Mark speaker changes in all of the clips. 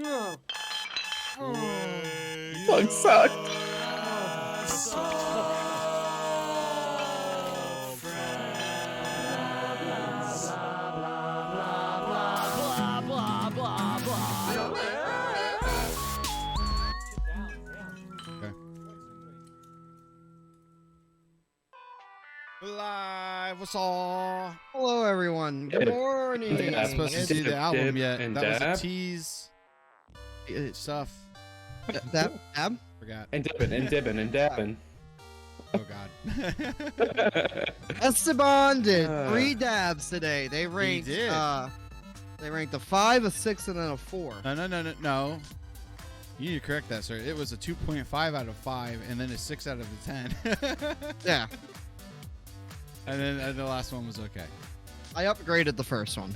Speaker 1: Song sucked.
Speaker 2: Live, what's all?
Speaker 3: Hello, everyone. Good morning.
Speaker 2: I'm not supposed to see the album yet.
Speaker 1: and
Speaker 2: That was
Speaker 1: dab.
Speaker 2: a tease. Stuff.
Speaker 3: Dab?
Speaker 2: Forgot.
Speaker 1: And dipping and dabbing.
Speaker 2: Oh God.
Speaker 3: Esteban did 3 dabs today. They ranked.
Speaker 2: did.
Speaker 3: They ranked a 5, a 6, and then a 4.
Speaker 2: No. You need to correct that, sir. It was a 2.5 out of 5, and then a 6 out of a 10.
Speaker 3: Yeah,
Speaker 2: And then the last one was okay.
Speaker 3: I upgraded the first one.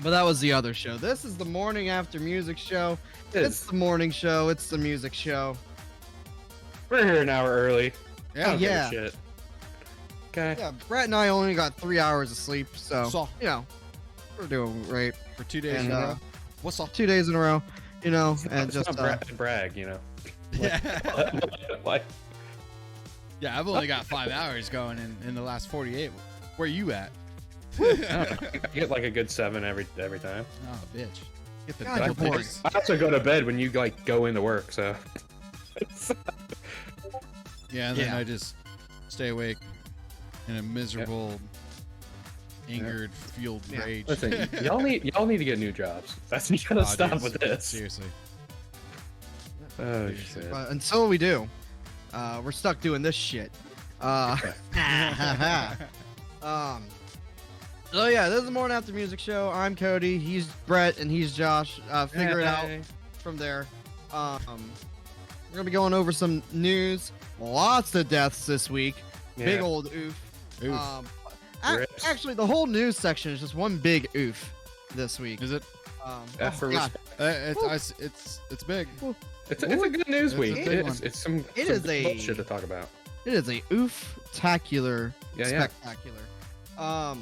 Speaker 3: But that was the other show. This is the morning after music show. It's the morning show. It's the music show.
Speaker 1: We're here an hour early. I don't
Speaker 3: Yeah.
Speaker 1: give a shit. Okay.
Speaker 3: Yeah, Brett and I only got 3 hours of sleep, so you know, we're doing great.
Speaker 2: For 2 days
Speaker 3: And,
Speaker 2: in a row. What's up?
Speaker 3: 2 days in a row, you know, and
Speaker 1: It's
Speaker 3: just
Speaker 1: not brag, you know.
Speaker 2: Yeah.
Speaker 1: Like,
Speaker 2: Yeah, I've only got 5 hours going in the last 48. Where you at?
Speaker 1: I don't know. I get like a good 7 every time.
Speaker 2: Oh, bitch. Get the
Speaker 3: God,
Speaker 2: double
Speaker 3: you're boring.
Speaker 2: dice.
Speaker 1: I also go to bed when you like go into work, so.
Speaker 2: Yeah, and then
Speaker 3: Yeah.
Speaker 2: I just stay awake in a miserable, angered, fueled
Speaker 3: Yeah.
Speaker 2: rage.
Speaker 1: Listen, y'all need to get new jobs. That's you gotta
Speaker 2: Oh,
Speaker 1: stop
Speaker 2: dude,
Speaker 1: with this.
Speaker 2: Seriously.
Speaker 1: Oh
Speaker 2: Seriously.
Speaker 1: shit.
Speaker 3: But until we do, we're stuck doing this shit. So yeah, this is the morning after music show. I'm Cody. He's Brett, and he's Josh. Figure it out from there. We're gonna be going over some news. Lots of deaths this week.
Speaker 1: Yeah.
Speaker 3: Big old oof.
Speaker 2: Oof.
Speaker 1: Rips.
Speaker 3: Actually, the whole news section is just one big oof this week.
Speaker 2: Is it?
Speaker 1: F for
Speaker 3: God.
Speaker 2: It's big.
Speaker 1: It's a good news
Speaker 2: It's a
Speaker 1: week.
Speaker 2: big one.
Speaker 1: It's some
Speaker 3: It
Speaker 1: some
Speaker 3: is a-
Speaker 1: bullshit to talk about.
Speaker 3: It is a oof-tacular,
Speaker 1: Yeah, yeah.
Speaker 3: spectacular.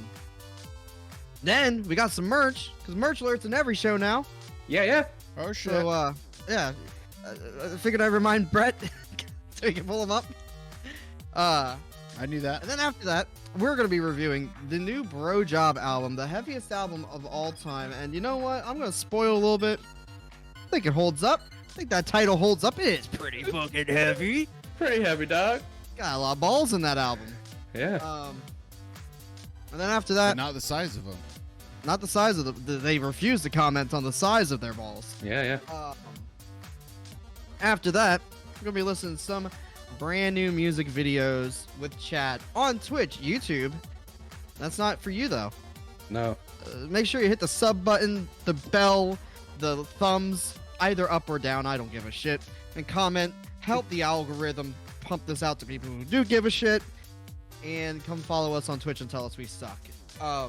Speaker 3: Then we got some merch, because merch alerts in every show now.
Speaker 1: Yeah.
Speaker 2: Oh shit.
Speaker 3: So, yeah, I figured I'd remind Brett so he can pull them up.
Speaker 2: I knew that.
Speaker 3: And then after that, we're going to be reviewing the new BROJOB album, the heaviest album of all time. And you know what? I'm going to spoil a little bit. I think it holds up. I think that title holds up. It is pretty fucking heavy.
Speaker 1: Pretty heavy, dog.
Speaker 3: Got a lot of balls in that album.
Speaker 1: Yeah.
Speaker 3: And then after
Speaker 2: But
Speaker 3: that,
Speaker 2: not the size of them.
Speaker 3: not the size of they refuse to comment on the size of their balls.
Speaker 1: Yeah.
Speaker 3: After that, we're gonna be listening to some brand new music videos with chat on Twitch, YouTube. That's not for you though.
Speaker 1: No.
Speaker 3: Make sure you hit the sub button, the bell, the thumbs, either up or down. I don't give a shit. And comment. Help the algorithm pump this out to people who do give a shit. And come follow us on Twitch and tell us we suck.
Speaker 1: Yeah,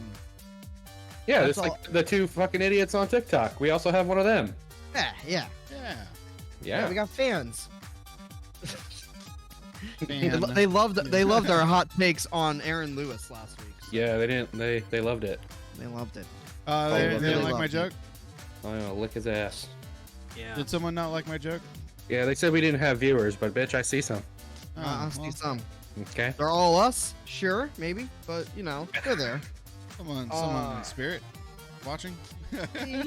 Speaker 3: That's
Speaker 1: it's like the 2 fucking idiots on TikTok. We also have one of them.
Speaker 3: Yeah.
Speaker 2: Yeah.
Speaker 3: Yeah, we got fans.
Speaker 2: Man.
Speaker 3: They loved our hot takes on Aaron Lewis last week. So
Speaker 1: Yeah, they didn't. They loved it.
Speaker 3: they loved it.
Speaker 2: They
Speaker 3: really
Speaker 2: didn't like my
Speaker 3: loved
Speaker 2: joke?
Speaker 1: I'm gonna lick his ass.
Speaker 3: Yeah.
Speaker 2: Did someone not like my joke?
Speaker 1: Yeah, they said we didn't have viewers, but bitch, I see some.
Speaker 3: I see
Speaker 2: well,
Speaker 3: some.
Speaker 1: Okay.
Speaker 3: They're all us, sure, maybe, but you know, they're there.
Speaker 2: someone in spirit watching.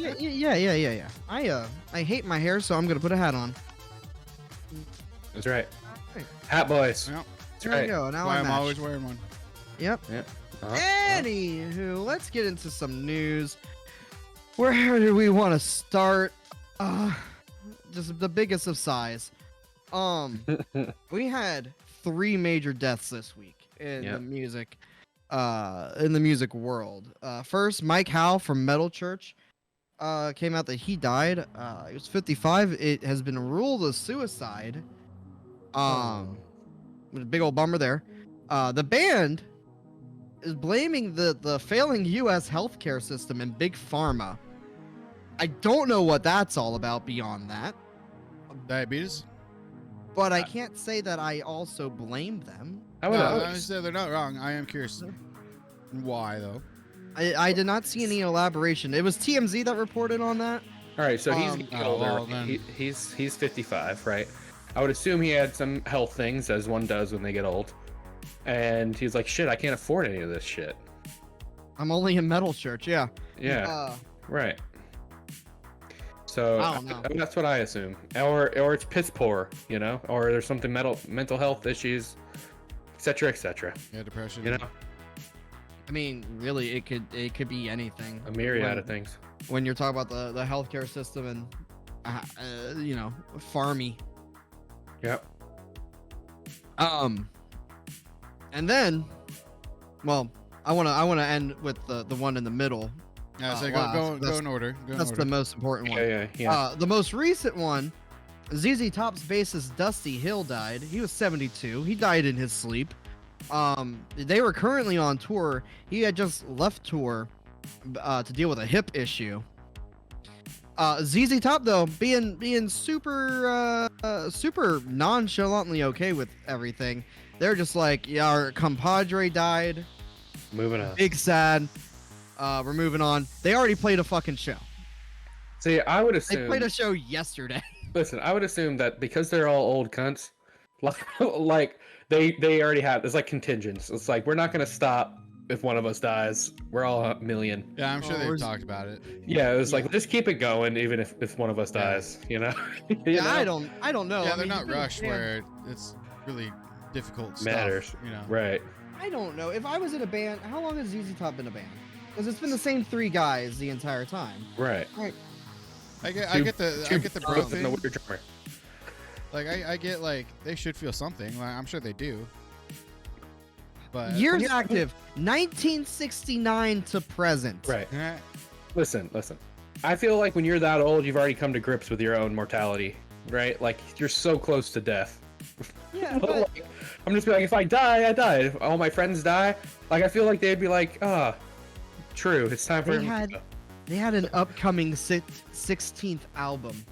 Speaker 3: yeah. I hate my hair, so I'm gonna put a hat on.
Speaker 1: That's right.
Speaker 3: Right.
Speaker 1: Hat boys.
Speaker 2: Yep.
Speaker 1: That's
Speaker 3: There you
Speaker 1: right.
Speaker 3: go. Now
Speaker 2: Why
Speaker 3: I'm
Speaker 2: I'm always wearing one.
Speaker 3: Yep.
Speaker 1: Uh-huh.
Speaker 3: Anywho, let's get into some news. Where do we want to start? Just the biggest of size. We had 3 major deaths this week in
Speaker 1: Yep.
Speaker 3: the music world. First, Mike Howe from Metal Church came out that he died. He was 55. It has been ruled a suicide. A big old bummer there. The band is blaming the failing U.S. healthcare system and big pharma. I don't know what that's all about beyond that,
Speaker 2: Diabetes?
Speaker 3: but I can't say that I also blame them.
Speaker 1: I would
Speaker 2: No,
Speaker 1: have.
Speaker 2: I say they're not wrong. I am curious. Why though?
Speaker 3: I did not see any elaboration. It was TMZ that reported on that.
Speaker 1: All right, so he's getting older.
Speaker 2: well, then-
Speaker 1: He's 55, right? I would assume he had some health things, as one does when they get old. And he's like, shit, I can't afford any of this shit.
Speaker 3: I'm only in metal church. Yeah.
Speaker 1: Yeah, right. So
Speaker 3: I don't know.
Speaker 1: that's what I assume. Or it's piss poor, you know, or there's something mental health issues, etc., etc.
Speaker 2: Yeah, depression.
Speaker 1: You know,
Speaker 3: I mean, really, it could be anything.
Speaker 1: a myriad of things.
Speaker 3: When you're talking about the healthcare system and you know, farmy.
Speaker 1: Yep.
Speaker 3: And then, well, I wanna end with the one in the middle.
Speaker 2: Yeah, so
Speaker 3: last.
Speaker 2: go in order. Go in
Speaker 3: That's
Speaker 2: order.
Speaker 3: the most important one.
Speaker 1: Yeah.
Speaker 3: The most recent one, ZZ Top's bassist Dusty Hill died. He was 72. He died in his sleep. They were currently on tour. He had just left tour to deal with a hip issue. ZZ Top though, being super nonchalantly okay with everything. They're just like, yeah, our compadre died.
Speaker 1: Moving on.
Speaker 3: Big sad. We're moving on. They already played a fucking show.
Speaker 1: See, I would
Speaker 3: They
Speaker 1: assume.
Speaker 3: played a show yesterday.
Speaker 1: Listen, I would assume that because they're all old cunts, like they already have. It's like contingents. It's like we're not gonna stop if one of us dies. We're all a million.
Speaker 2: Yeah, I'm sure
Speaker 3: Oh,
Speaker 2: they've
Speaker 3: where's-
Speaker 2: talked about it.
Speaker 1: Yeah, it's like just keep it going, even if one of us
Speaker 2: Yeah.
Speaker 1: dies. You know. You
Speaker 3: Yeah,
Speaker 1: know?
Speaker 3: I don't know.
Speaker 2: Yeah,
Speaker 3: I
Speaker 2: they're
Speaker 3: mean,
Speaker 2: not
Speaker 3: you
Speaker 2: rushed
Speaker 3: understand-
Speaker 2: where it's really difficult
Speaker 1: Matters.
Speaker 2: stuff. You know.
Speaker 1: Right.
Speaker 3: I don't know. If I was in a band, how long has ZZ Top been a band? Because it's been the same three guys the entire time.
Speaker 1: Right.
Speaker 2: I get the bro
Speaker 1: brothers and the
Speaker 2: thing.
Speaker 1: weird drummer.
Speaker 2: Like I get like they should feel something. Like, I'm sure they do. But
Speaker 3: Years active, 1969 to present.
Speaker 1: Right.
Speaker 2: Eh,
Speaker 1: Listen. I feel like when you're that old, you've already come to grips with your own mortality. Right. Like you're so close to death.
Speaker 3: Yeah,
Speaker 1: But,
Speaker 3: but
Speaker 1: like, I'm just be like, if I die, I die. If all my friends die, like I feel like they'd be like, true. It's time for
Speaker 3: They
Speaker 1: him.
Speaker 3: had- they had an upcoming 16th album.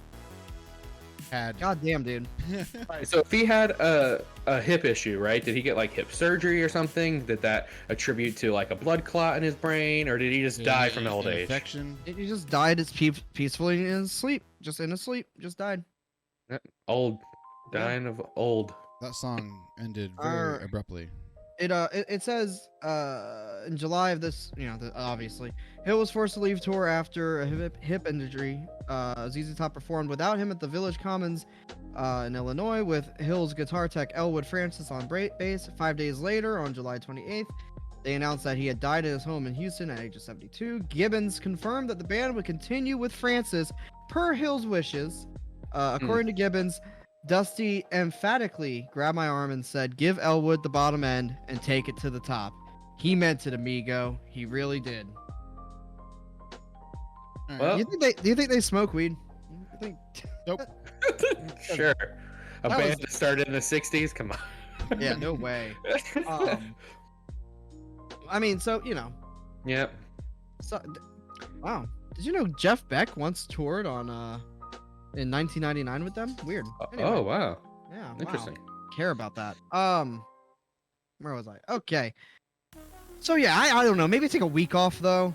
Speaker 2: had.
Speaker 3: God damn, dude.
Speaker 1: Right, so if he had a hip issue, right? Did he get like hip surgery or something? Did that attribute to like a blood clot in his brain, or did he just die from old age?
Speaker 2: Infection.
Speaker 3: He just died as peacefully in his sleep. Just in his sleep. Just died.
Speaker 1: Old, dying of old.
Speaker 2: That song ended very
Speaker 3: Arr.
Speaker 2: abruptly.
Speaker 3: It says in July of this, you know, obviously, Hill was forced to leave tour after a hip injury. ZZ Top performed without him at the Village Commons in Illinois with Hill's guitar tech Elwood Francis on bass. 5 days later, on July 28th, they announced that he had died at his home in Houston at age of 72. Gibbons confirmed that the band would continue with Francis per Hill's wishes. According to Gibbons, Dusty emphatically grabbed my arm and said, "Give Elwood the bottom end and take it to the top." He meant it, amigo. He really did.
Speaker 2: All right.
Speaker 1: Well-
Speaker 3: Do you think they smoke weed? You think?
Speaker 1: Sure. A
Speaker 3: That
Speaker 1: band
Speaker 3: was-
Speaker 1: that started in the '60s. Come on.
Speaker 3: Yeah, no way. I mean, so you know,
Speaker 1: Yep.
Speaker 3: so, wow. Did you know Jeff Beck once toured on in 1999 with them? Weird. Anyway,
Speaker 1: Oh wow.
Speaker 3: yeah, wow.
Speaker 1: Interesting.
Speaker 3: Care about that. Where was I? Okay. So yeah, I don't know. Maybe take a week off though.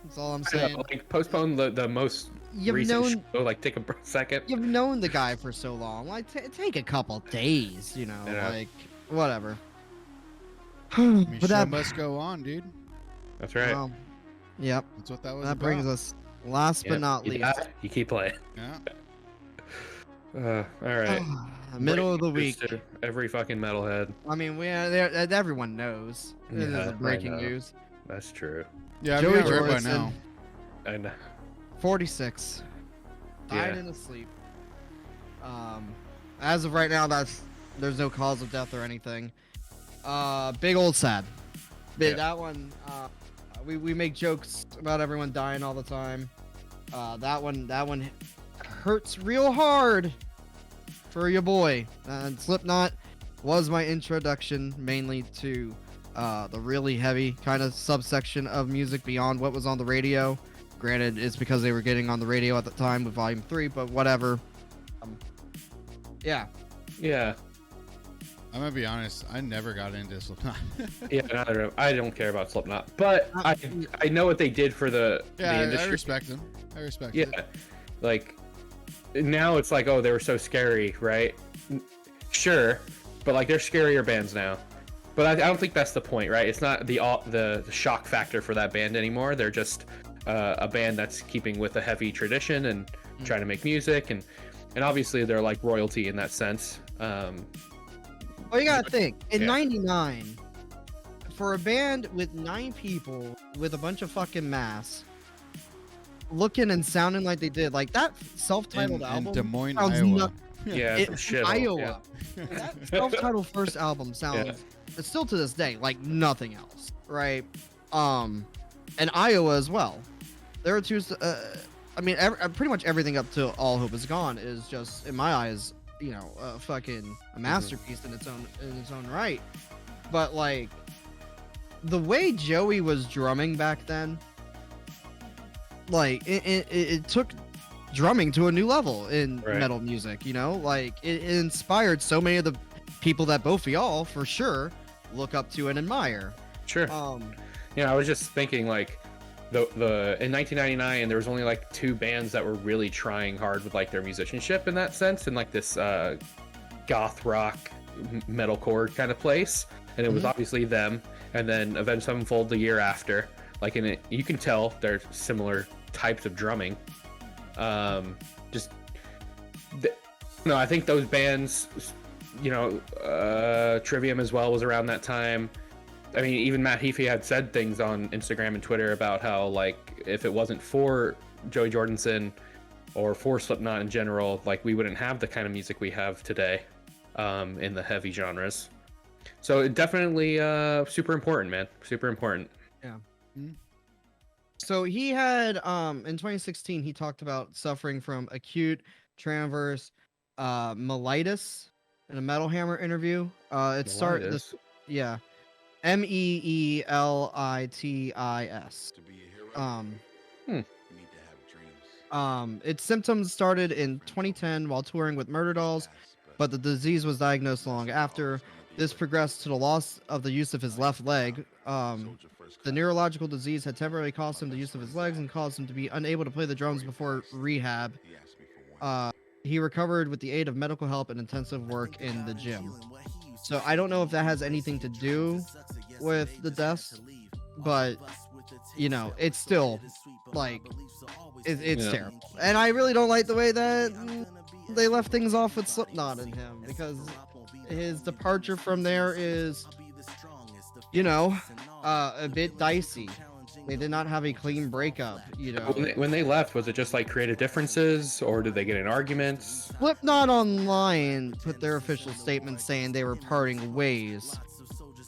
Speaker 3: That's all I'm
Speaker 1: I know,
Speaker 3: saying.
Speaker 1: like postpone the most
Speaker 3: You've
Speaker 1: recent
Speaker 3: known
Speaker 1: show. Like take a second.
Speaker 3: you've known the guy for so long. Like take a couple days, you know,
Speaker 1: Yeah.
Speaker 3: like whatever.
Speaker 2: I mean,
Speaker 3: but
Speaker 2: show
Speaker 3: that
Speaker 2: must go on, dude.
Speaker 1: That's right.
Speaker 3: Yep.
Speaker 2: That's what that was
Speaker 3: That
Speaker 2: about.
Speaker 3: brings us last
Speaker 1: Yep,
Speaker 3: but not
Speaker 1: you
Speaker 3: least.
Speaker 1: die, you keep playing.
Speaker 2: Yeah.
Speaker 1: All right.
Speaker 3: Middle of the
Speaker 1: Breaking
Speaker 3: week.
Speaker 1: news to every fucking metalhead.
Speaker 3: I mean, everyone knows. This
Speaker 1: Yeah,
Speaker 3: is
Speaker 1: I
Speaker 3: breaking
Speaker 1: know.
Speaker 3: news.
Speaker 1: That's true.
Speaker 2: Yeah,
Speaker 3: Joey
Speaker 2: Joey right by
Speaker 3: Jordison.
Speaker 2: now.
Speaker 1: I know.
Speaker 3: 46. Died
Speaker 1: Yeah.
Speaker 3: in his sleep. As of right now, there's no cause of death or anything. Big old sad.
Speaker 1: Yeah.
Speaker 3: That one. We make jokes about everyone dying all the time. That one hurts real hard for your boy. And Slipknot was my introduction mainly to the really heavy kind of subsection of music beyond what was on the radio. Granted, it's because they were getting on the radio at the time with Volume 3, but whatever. Yeah.
Speaker 1: Yeah.
Speaker 2: I'm gonna be honest. I never got into Slipknot.
Speaker 1: Yeah, neither. I don't care about Slipknot, but I know what they did for the industry.
Speaker 2: I respect them. I respect
Speaker 1: Yeah,
Speaker 2: it.
Speaker 1: like now it's like, oh, they were so scary, right? Sure, but like they're scarier bands now. But I don't think that's the point, right? It's not the shock factor for that band anymore. They're just a band that's keeping with a heavy tradition and trying to make music, and obviously they're like royalty in that sense.
Speaker 3: Well, you gotta think, in '99, for a band with 9 people with a bunch of fucking masks, looking and sounding like they did, like that self-titled album
Speaker 2: in Des Moines,
Speaker 3: sounds
Speaker 2: Iowa.
Speaker 1: Yeah,
Speaker 3: It,
Speaker 1: shit.
Speaker 3: Iowa. That self-titled first album sounds, it's still to this day, like nothing else, right? And Iowa as well. There are two. I mean, pretty much everything up to All Hope Is Gone is just, in my eyes, you know, fucking a masterpiece in its own right. But like, the way Joey was drumming back then, like it took drumming to a new level in metal music. You know, like it inspired so many of the people that both of y'all, for sure, look up to and admire.
Speaker 1: Sure. Yeah, I was just thinking like the in 1999 there was only like 2 bands that were really trying hard with like their musicianship in that sense, in like this goth rock metalcore kind of place, and it was obviously them, and then Avenged Sevenfold the year after. Like, in it, you can tell they're similar types of drumming. No, I think those bands, you know, Trivium as well was around that time. I mean, even Matt Heafy had said things on Instagram and Twitter about how, like, if it wasn't for Joey Jordison or for Slipknot in general, like, we wouldn't have the kind of music we have today in the heavy genres. So it definitely super important, man. Super important.
Speaker 3: Yeah. So he had in 2016 he talked about suffering from acute transverse mellitus in a Metal Hammer interview. It started this, yeah, MEELITIS. Its symptoms started in 2010 while touring with Murder Dolls, but the disease was diagnosed long after. This progressed to the loss of the use of his left leg. The neurological disease had temporarily cost him the use of his legs and caused him to be unable to play the drums before rehab. He recovered with the aid of medical help and intensive work in the gym. So I don't know if that has anything to do with the deaths, but you know, it's still like it's terrible. And I really don't like the way that they left things off with Slipknot and him, because his departure from there is, you know, a bit dicey. They did not have a clean breakup, you know.
Speaker 1: When they left, was it just like creative differences, or did they get in arguments?
Speaker 3: Slipknot Online put their official statement saying they were parting ways.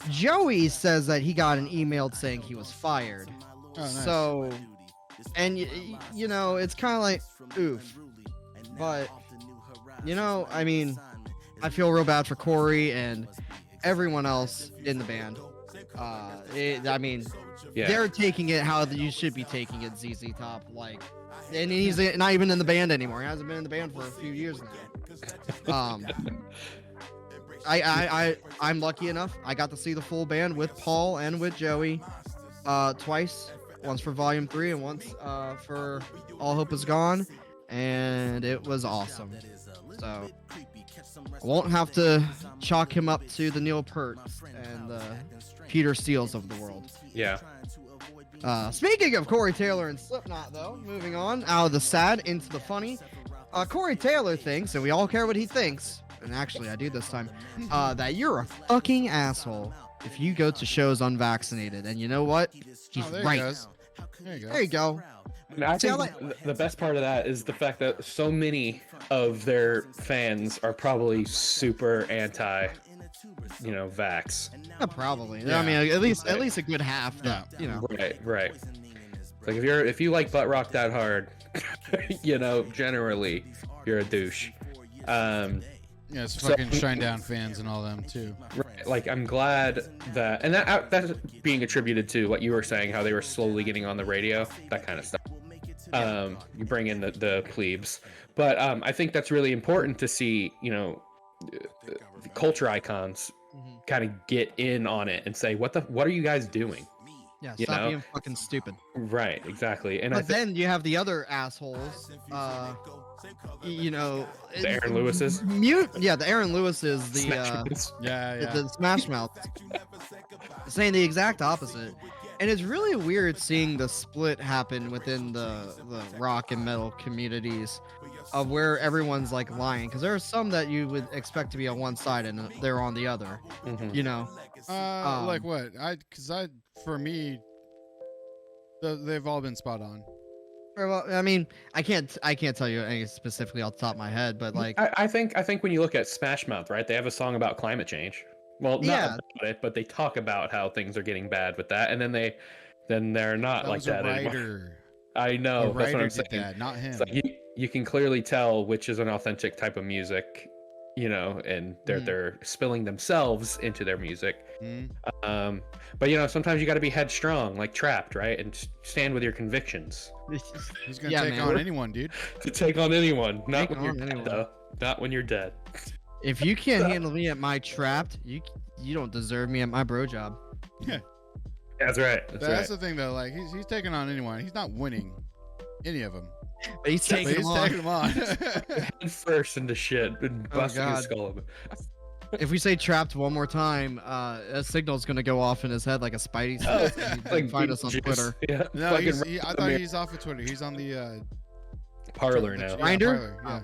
Speaker 3: Joey says that he got an email saying he was fired.
Speaker 2: Oh, nice.
Speaker 3: So, and you know, it's kind of like, oof. But, you know, I mean, I feel real bad for Corey and everyone else in the band. I mean, they're taking it how you should be taking it, ZZ Top. Like, and he's not even in the band anymore. He hasn't been in the band for a few years now. I'm lucky enough. I got to see the full band with Paul and with Joey twice. Once for Volume 3 and once for All Hope Is Gone, and it was awesome. So I won't have to chalk him up to the Neil Pearts and the Peter Steeles of the world.
Speaker 1: Yeah.
Speaker 3: Speaking of Corey Taylor and Slipknot, though, moving on out of the sad into the funny, Corey Taylor thinks, and we all care what he thinks, and actually I do this time, that you're a fucking asshole if you go to shows unvaccinated. And you know what? He's right. There you go.
Speaker 1: I think the best part of that is the fact that so many of their fans are probably super anti, you know, vax.
Speaker 3: Yeah, probably. Yeah. I mean, at least a good half.
Speaker 2: Yeah.
Speaker 3: You know.
Speaker 1: Right. Like if you like butt rock that hard, you know, generally you're a douche.
Speaker 2: Yeah, it's fucking Shinedown fans and all them too.
Speaker 1: Right. Like, I'm glad that, and that's being attributed to what you were saying, how they were slowly getting on the radio, that kind of stuff. You bring in the plebes, but I think that's really important to see, you know, culture icons kind of get in on it and say, what are you guys doing?
Speaker 3: Yeah,
Speaker 1: You
Speaker 3: stop
Speaker 1: know?
Speaker 3: being fucking stupid.
Speaker 1: Right, exactly. And I
Speaker 3: But
Speaker 1: think
Speaker 3: then you have the other assholes. You know,
Speaker 1: the Aaron Lewis's,
Speaker 3: the Aaron Lewis's, the Smash Mouth, saying the exact opposite. And it's really weird seeing the split happen within the rock and metal communities of where everyone's like lying, because there are some that you would expect to be on one side and they're on the other. You know,
Speaker 2: like what? For me, they've all been spot on.
Speaker 3: well, I mean, I can't tell you any specifically off the top of my head, but like,
Speaker 1: I think when you look at Smash Mouth, right, they have a song about climate change. Well, not about it, but they talk about how things are getting bad with that, and then they're not
Speaker 2: That
Speaker 1: like
Speaker 2: was
Speaker 1: that
Speaker 2: a
Speaker 1: anymore.
Speaker 2: writer.
Speaker 1: I know.
Speaker 2: A
Speaker 1: That's what
Speaker 2: writer
Speaker 1: I'm
Speaker 2: did
Speaker 1: saying.
Speaker 2: that, not him.
Speaker 1: It's like you can clearly tell which is an authentic type of music, you know, and they're spilling themselves into their music. But you know, sometimes you got to be headstrong, like Trapped, right, and stand with your convictions.
Speaker 2: He's gonna take on anyone, dude.
Speaker 1: To take on anyone, not when you're
Speaker 3: on
Speaker 1: dead,
Speaker 3: anyone.
Speaker 1: though. Not when you're dead.
Speaker 3: if you can't handle me at my Trapped, you don't deserve me at my bro job.
Speaker 1: That's right.
Speaker 2: That's the thing, though. Like he's taking on anyone. He's not winning any of them.
Speaker 3: But he's taking them on.
Speaker 2: taking them on.
Speaker 1: Head first into shit and busting his skull open.
Speaker 3: If we say Trapped one more time, a signal's gonna go off in his head like a Spidey.
Speaker 1: Like
Speaker 3: find us on
Speaker 1: Beetlejuice.
Speaker 3: Twitter.
Speaker 1: Yeah.
Speaker 2: No,
Speaker 1: fucking
Speaker 2: I thought he's off of Twitter. He's on the
Speaker 1: Parlor now.
Speaker 3: Grindr?
Speaker 2: Parlor, yeah.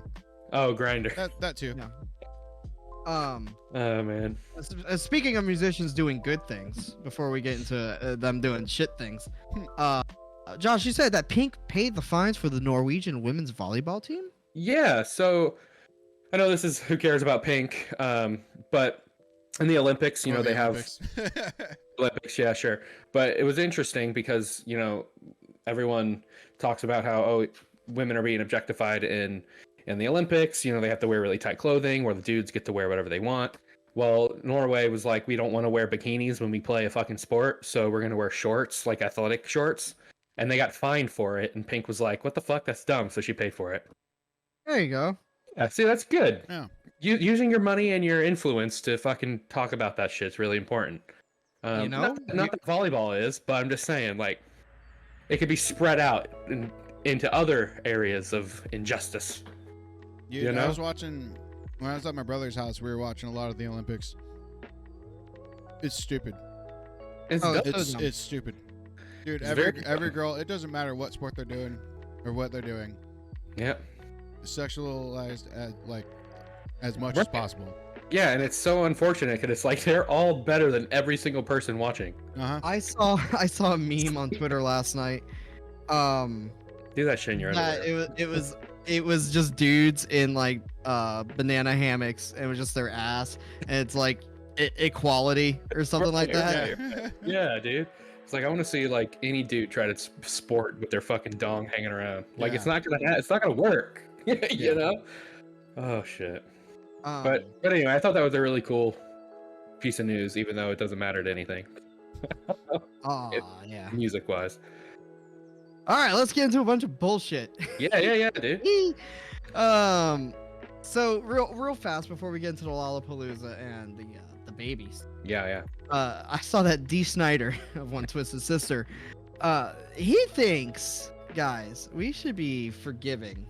Speaker 1: Oh, Grindr.
Speaker 2: That too.
Speaker 3: Yeah.
Speaker 1: Oh man.
Speaker 3: Speaking of musicians doing good things, before we get into them doing shit things, Josh, you said that Pink paid the fines for the Norwegian women's volleyball team?
Speaker 1: Yeah, so I know this is who cares about Pink, but in the Olympics, you know, they have Olympics, yeah, sure. But it was interesting because, you know, everyone talks about how women are being objectified in the Olympics. You know, they have to wear really tight clothing where the dudes get to wear whatever they want. Well, Norway was like, we don't want to wear bikinis when we play a fucking sport, so we're going to wear shorts, like athletic shorts. And they got fined for it, and Pink was like, what the fuck, that's dumb, so she paid for it.
Speaker 3: There you go.
Speaker 1: Yeah, see, that's good.
Speaker 2: Yeah.
Speaker 1: Using your money and your influence to fucking talk about that shit's really important.
Speaker 3: You know?
Speaker 1: Not that volleyball is, but I'm just saying, like, it could be spread out into other areas of injustice.
Speaker 2: Dude,
Speaker 1: you know?
Speaker 2: I was watching when I was at my brother's house. We were watching a lot of the Olympics. It's stupid. It's stupid, dude. Every girl. It doesn't matter what sport they're doing or what they're doing.
Speaker 1: Yeah.
Speaker 2: Sexualized as much as possible.
Speaker 1: Yeah, and it's so unfortunate because it's like they're all better than every single person watching.
Speaker 3: I saw a meme on Twitter last night.
Speaker 1: Do that shit in your underwear.
Speaker 3: It was just dudes in like banana hammocks, and it was just their ass, and it's like equality or something like that.
Speaker 1: Yeah, dude. It's like I want to see like any dude try to sport with their fucking dong hanging around. Like it's not gonna work. You know? Oh shit. But anyway, I thought that was a really cool piece of news, even though it doesn't matter to anything.
Speaker 3: Yeah.
Speaker 1: Music wise.
Speaker 3: All right, let's get into a bunch of bullshit.
Speaker 1: Yeah, dude.
Speaker 3: So real fast before we get into the Lollapalooza and the babies.
Speaker 1: Yeah.
Speaker 3: I saw that D. Snyder of One Twisted Sister. He thinks, guys, we should be forgiving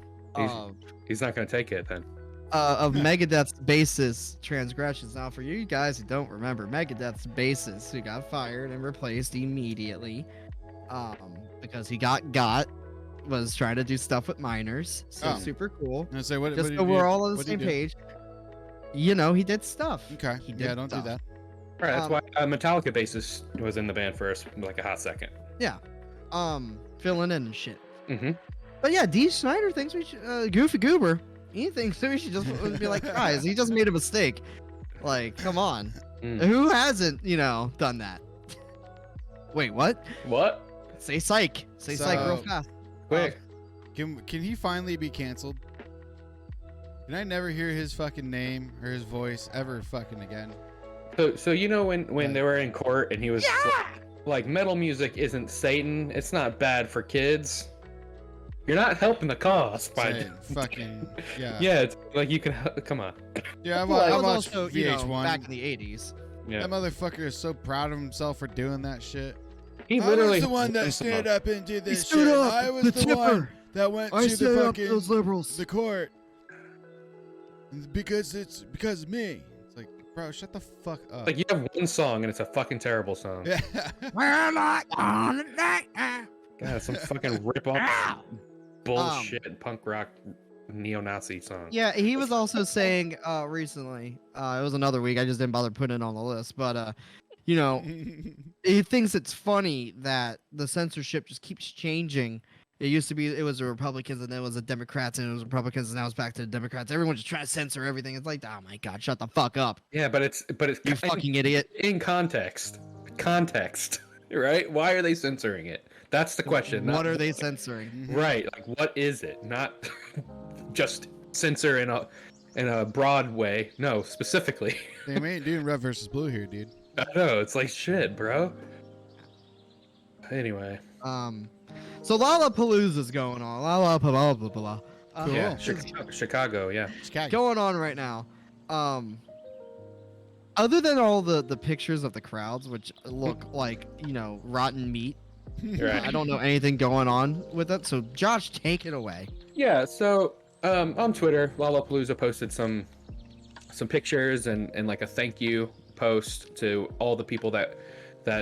Speaker 1: He's not gonna take it then.
Speaker 3: Of Megadeth's bassist transgressions. Now, for you guys who don't remember, Megadeth's bassist who got fired and replaced immediately, because he got was trying to do stuff with minors. So super cool.
Speaker 2: And say, what,
Speaker 3: Just
Speaker 2: what
Speaker 3: so we're all on the
Speaker 2: what
Speaker 3: same
Speaker 2: did he do?
Speaker 3: page. You know, he did stuff.
Speaker 2: Okay.
Speaker 3: He did
Speaker 2: Don't do
Speaker 3: stuff.
Speaker 2: that.
Speaker 1: All right, that's why Metallica bassist was in the band first, like a hot second.
Speaker 3: Yeah. Filling in and shit.
Speaker 1: Mm-hmm.
Speaker 3: But yeah, D. Snyder thinks we should, Goofy Goober, he thinks we should just be like, guys, he just made a mistake. Like, come on. Who hasn't, done that? Wait, what?
Speaker 1: What?
Speaker 3: Say psych. Say psych real fast.
Speaker 1: Quick.
Speaker 2: Can he finally be canceled? Can I never hear his fucking name or his voice ever fucking again?
Speaker 1: So you know when they were in court and he was like metal music isn't Satan, it's not bad for kids. You're not helping the cause by
Speaker 2: fucking
Speaker 1: yeah. It's like you can come on.
Speaker 2: Yeah, I
Speaker 3: Well, that was
Speaker 2: watched
Speaker 3: also,
Speaker 2: VH1.
Speaker 3: back in the 80s.
Speaker 1: Yeah.
Speaker 2: That motherfucker is so proud of himself for doing that shit.
Speaker 1: He
Speaker 2: I
Speaker 1: literally
Speaker 2: was the one that stood up and did this shit.
Speaker 3: stood up,
Speaker 2: I was the one that went to the fucking
Speaker 3: those liberals.
Speaker 2: the court because of me. It's like, bro, shut the fuck up.
Speaker 1: Like, you have one song and it's a fucking terrible song.
Speaker 2: Yeah.
Speaker 3: We're not on the night.
Speaker 1: God, some fucking rip-off bullshit punk rock neo-Nazi song.
Speaker 3: Yeah, he was also saying recently, it was another week, I just didn't bother putting it on the list, but you know, he thinks it's funny that the censorship just keeps changing. It used to be it was the Republicans and then it was the Democrats and it was Republicans and now it's back to the Democrats. Everyone's just trying to censor everything. It's like, oh my god, shut the fuck up.
Speaker 1: Yeah, but it's
Speaker 3: You fucking idiot.
Speaker 1: in context, right? Why are they censoring it? That's the question.
Speaker 3: What are they censoring?
Speaker 1: Right, like what is it? Not just censor in a broad way. No, specifically.
Speaker 2: They ain't doing red versus blue here, dude.
Speaker 1: I know, it's like shit, bro. Anyway.
Speaker 3: So Lollapalooza's going on. Lollapalooza.
Speaker 2: Cool.
Speaker 1: Yeah, Chicago, yeah.
Speaker 3: Going on right now. Other than all the pictures of the crowds, which look like, you know, rotten meat.
Speaker 1: Right.
Speaker 3: I don't know anything going on with it. So Josh, take it away.
Speaker 1: Yeah, so on Twitter, Lollapalooza posted some pictures and like a thank you post to all the people that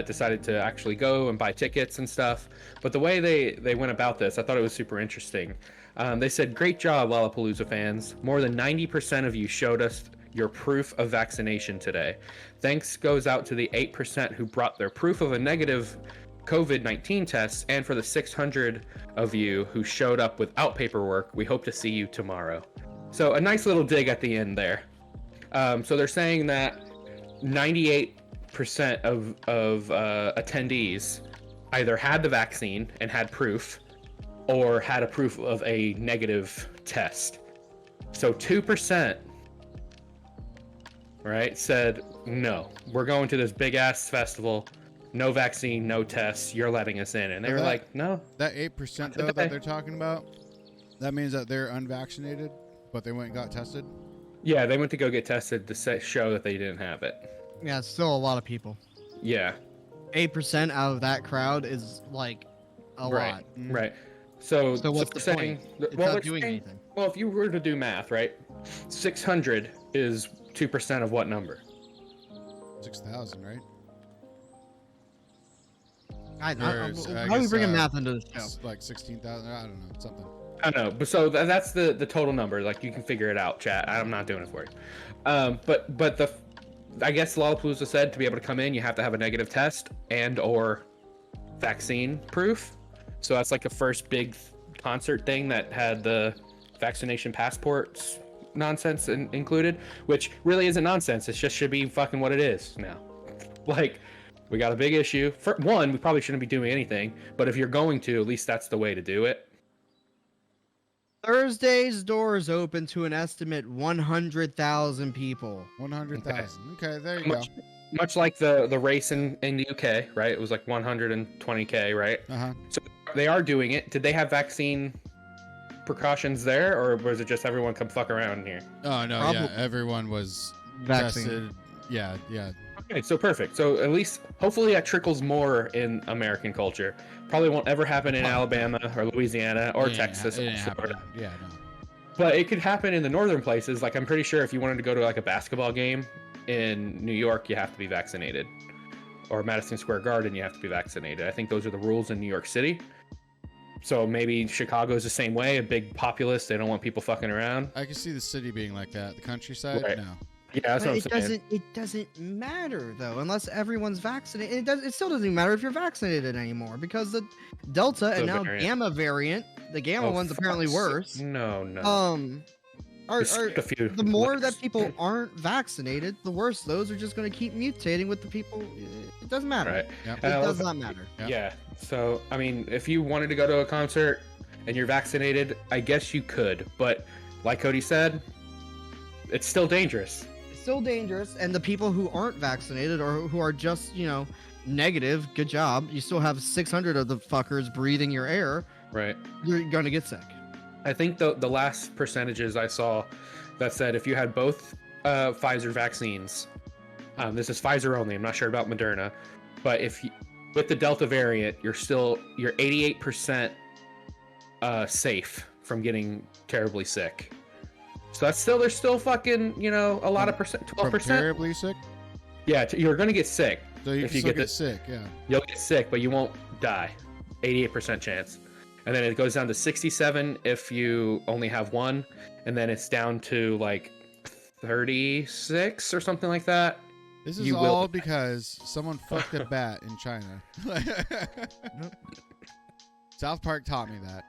Speaker 1: decided to actually go and buy tickets and stuff. But the way they went about this, I thought it was super interesting. They said, "Great job, Lollapalooza fans. More than 90% of you showed us your proof of vaccination today. Thanks goes out to the 8% who brought their proof of a negative COVID-19 test, and for the 600 of you who showed up without paperwork. We hope to see you tomorrow." So a nice little dig at the end there. So they're saying that 98% of attendees either had the vaccine and had proof, or had a proof of a negative test. So 2%, right, said, no, we're going to this big ass festival, no vaccine, no tests, you're letting us in. And they were like, no.
Speaker 2: That 8% though that they're talking about, that means that they're unvaccinated, but they went and got tested?
Speaker 1: Yeah, they went to go get tested to show that they didn't have it.
Speaker 3: Yeah, it's still a lot of people.
Speaker 1: Yeah.
Speaker 3: 8% out of that crowd is like a lot.
Speaker 1: Right. So
Speaker 3: what's the
Speaker 1: saying,
Speaker 3: point? It's
Speaker 1: well,
Speaker 3: not doing anything.
Speaker 1: Well, if you were to do math, right, 600 is 2% of what number?
Speaker 2: 6,000, right?
Speaker 3: How are we bringing math into the show?
Speaker 2: Like 16,000. I don't know, something.
Speaker 1: I know, but so that's the total number. Like, you can figure it out, chat. I'm not doing it for you. But I guess Lollapalooza said to be able to come in, you have to have a negative test and or vaccine proof. So that's like the first big concert thing that had the vaccination passports nonsense included, which really isn't nonsense. It just should be fucking what it is now. Like, we got a big issue. For one, we probably shouldn't be doing anything, but if you're going to, at least that's the way to do it.
Speaker 3: Thursday's doors open to an estimate 100,000 people.
Speaker 2: 100,000. Okay, there you go.
Speaker 1: Much like the race in the UK, right? It was like 120K, right?
Speaker 2: Uh-huh.
Speaker 1: So they are doing it. Did they have vaccine precautions there, or was it just everyone come fuck around here?
Speaker 2: Oh, no, yeah. Everyone was
Speaker 3: vaccinated.
Speaker 2: Tested. Yeah.
Speaker 1: Okay, so perfect. So at least, hopefully that trickles more in American culture. Probably won't ever happen in Alabama or Louisiana or Texas or Florida.
Speaker 2: Yeah, no.
Speaker 1: But it could happen in the northern places. Like, I'm pretty sure if you wanted to go to like a basketball game in New York, you have to be vaccinated. Or Madison Square Garden, you have to be vaccinated. I think those are the rules in New York City. So maybe Chicago's the same way, a big populace. They don't want people fucking around.
Speaker 2: I can see the city being like that. The countryside,
Speaker 1: right.
Speaker 2: No.
Speaker 1: Yeah, that's what I'm saying.
Speaker 3: It doesn't matter though, unless everyone's vaccinated. It still doesn't matter if you're vaccinated anymore, because the Delta and now Gamma variant, the Gamma one's apparently worse.
Speaker 1: No.
Speaker 3: The more that people aren't vaccinated, the worse those are just going to keep mutating with the people. It doesn't matter.
Speaker 1: Right.
Speaker 2: Yep.
Speaker 3: It does not matter.
Speaker 2: Yep.
Speaker 1: Yeah. So, I mean, if you wanted to go to a concert and you're vaccinated, I guess you could. But like Cody said, it's still dangerous.
Speaker 3: It's still dangerous. And the people who aren't vaccinated or who are just, negative, good job. You still have 600 of the fuckers breathing your air.
Speaker 1: Right.
Speaker 3: You're going to get sick.
Speaker 1: I think the last percentages I saw that said if you had both Pfizer vaccines This is Pfizer only. I'm not sure about Moderna, but with the Delta variant, you're 88% safe from getting terribly sick. So there's still fucking, a lot of percent, 12%.
Speaker 2: Terribly sick?
Speaker 1: Yeah, you're gonna get sick.
Speaker 2: So you can still get sick, yeah.
Speaker 1: You'll get sick, but you won't die. 88% chance. And then it goes down to 67 if you only have one, and then it's down to like 36 or something like that.
Speaker 2: This is all because someone fucked a bat in China. South Park taught me that.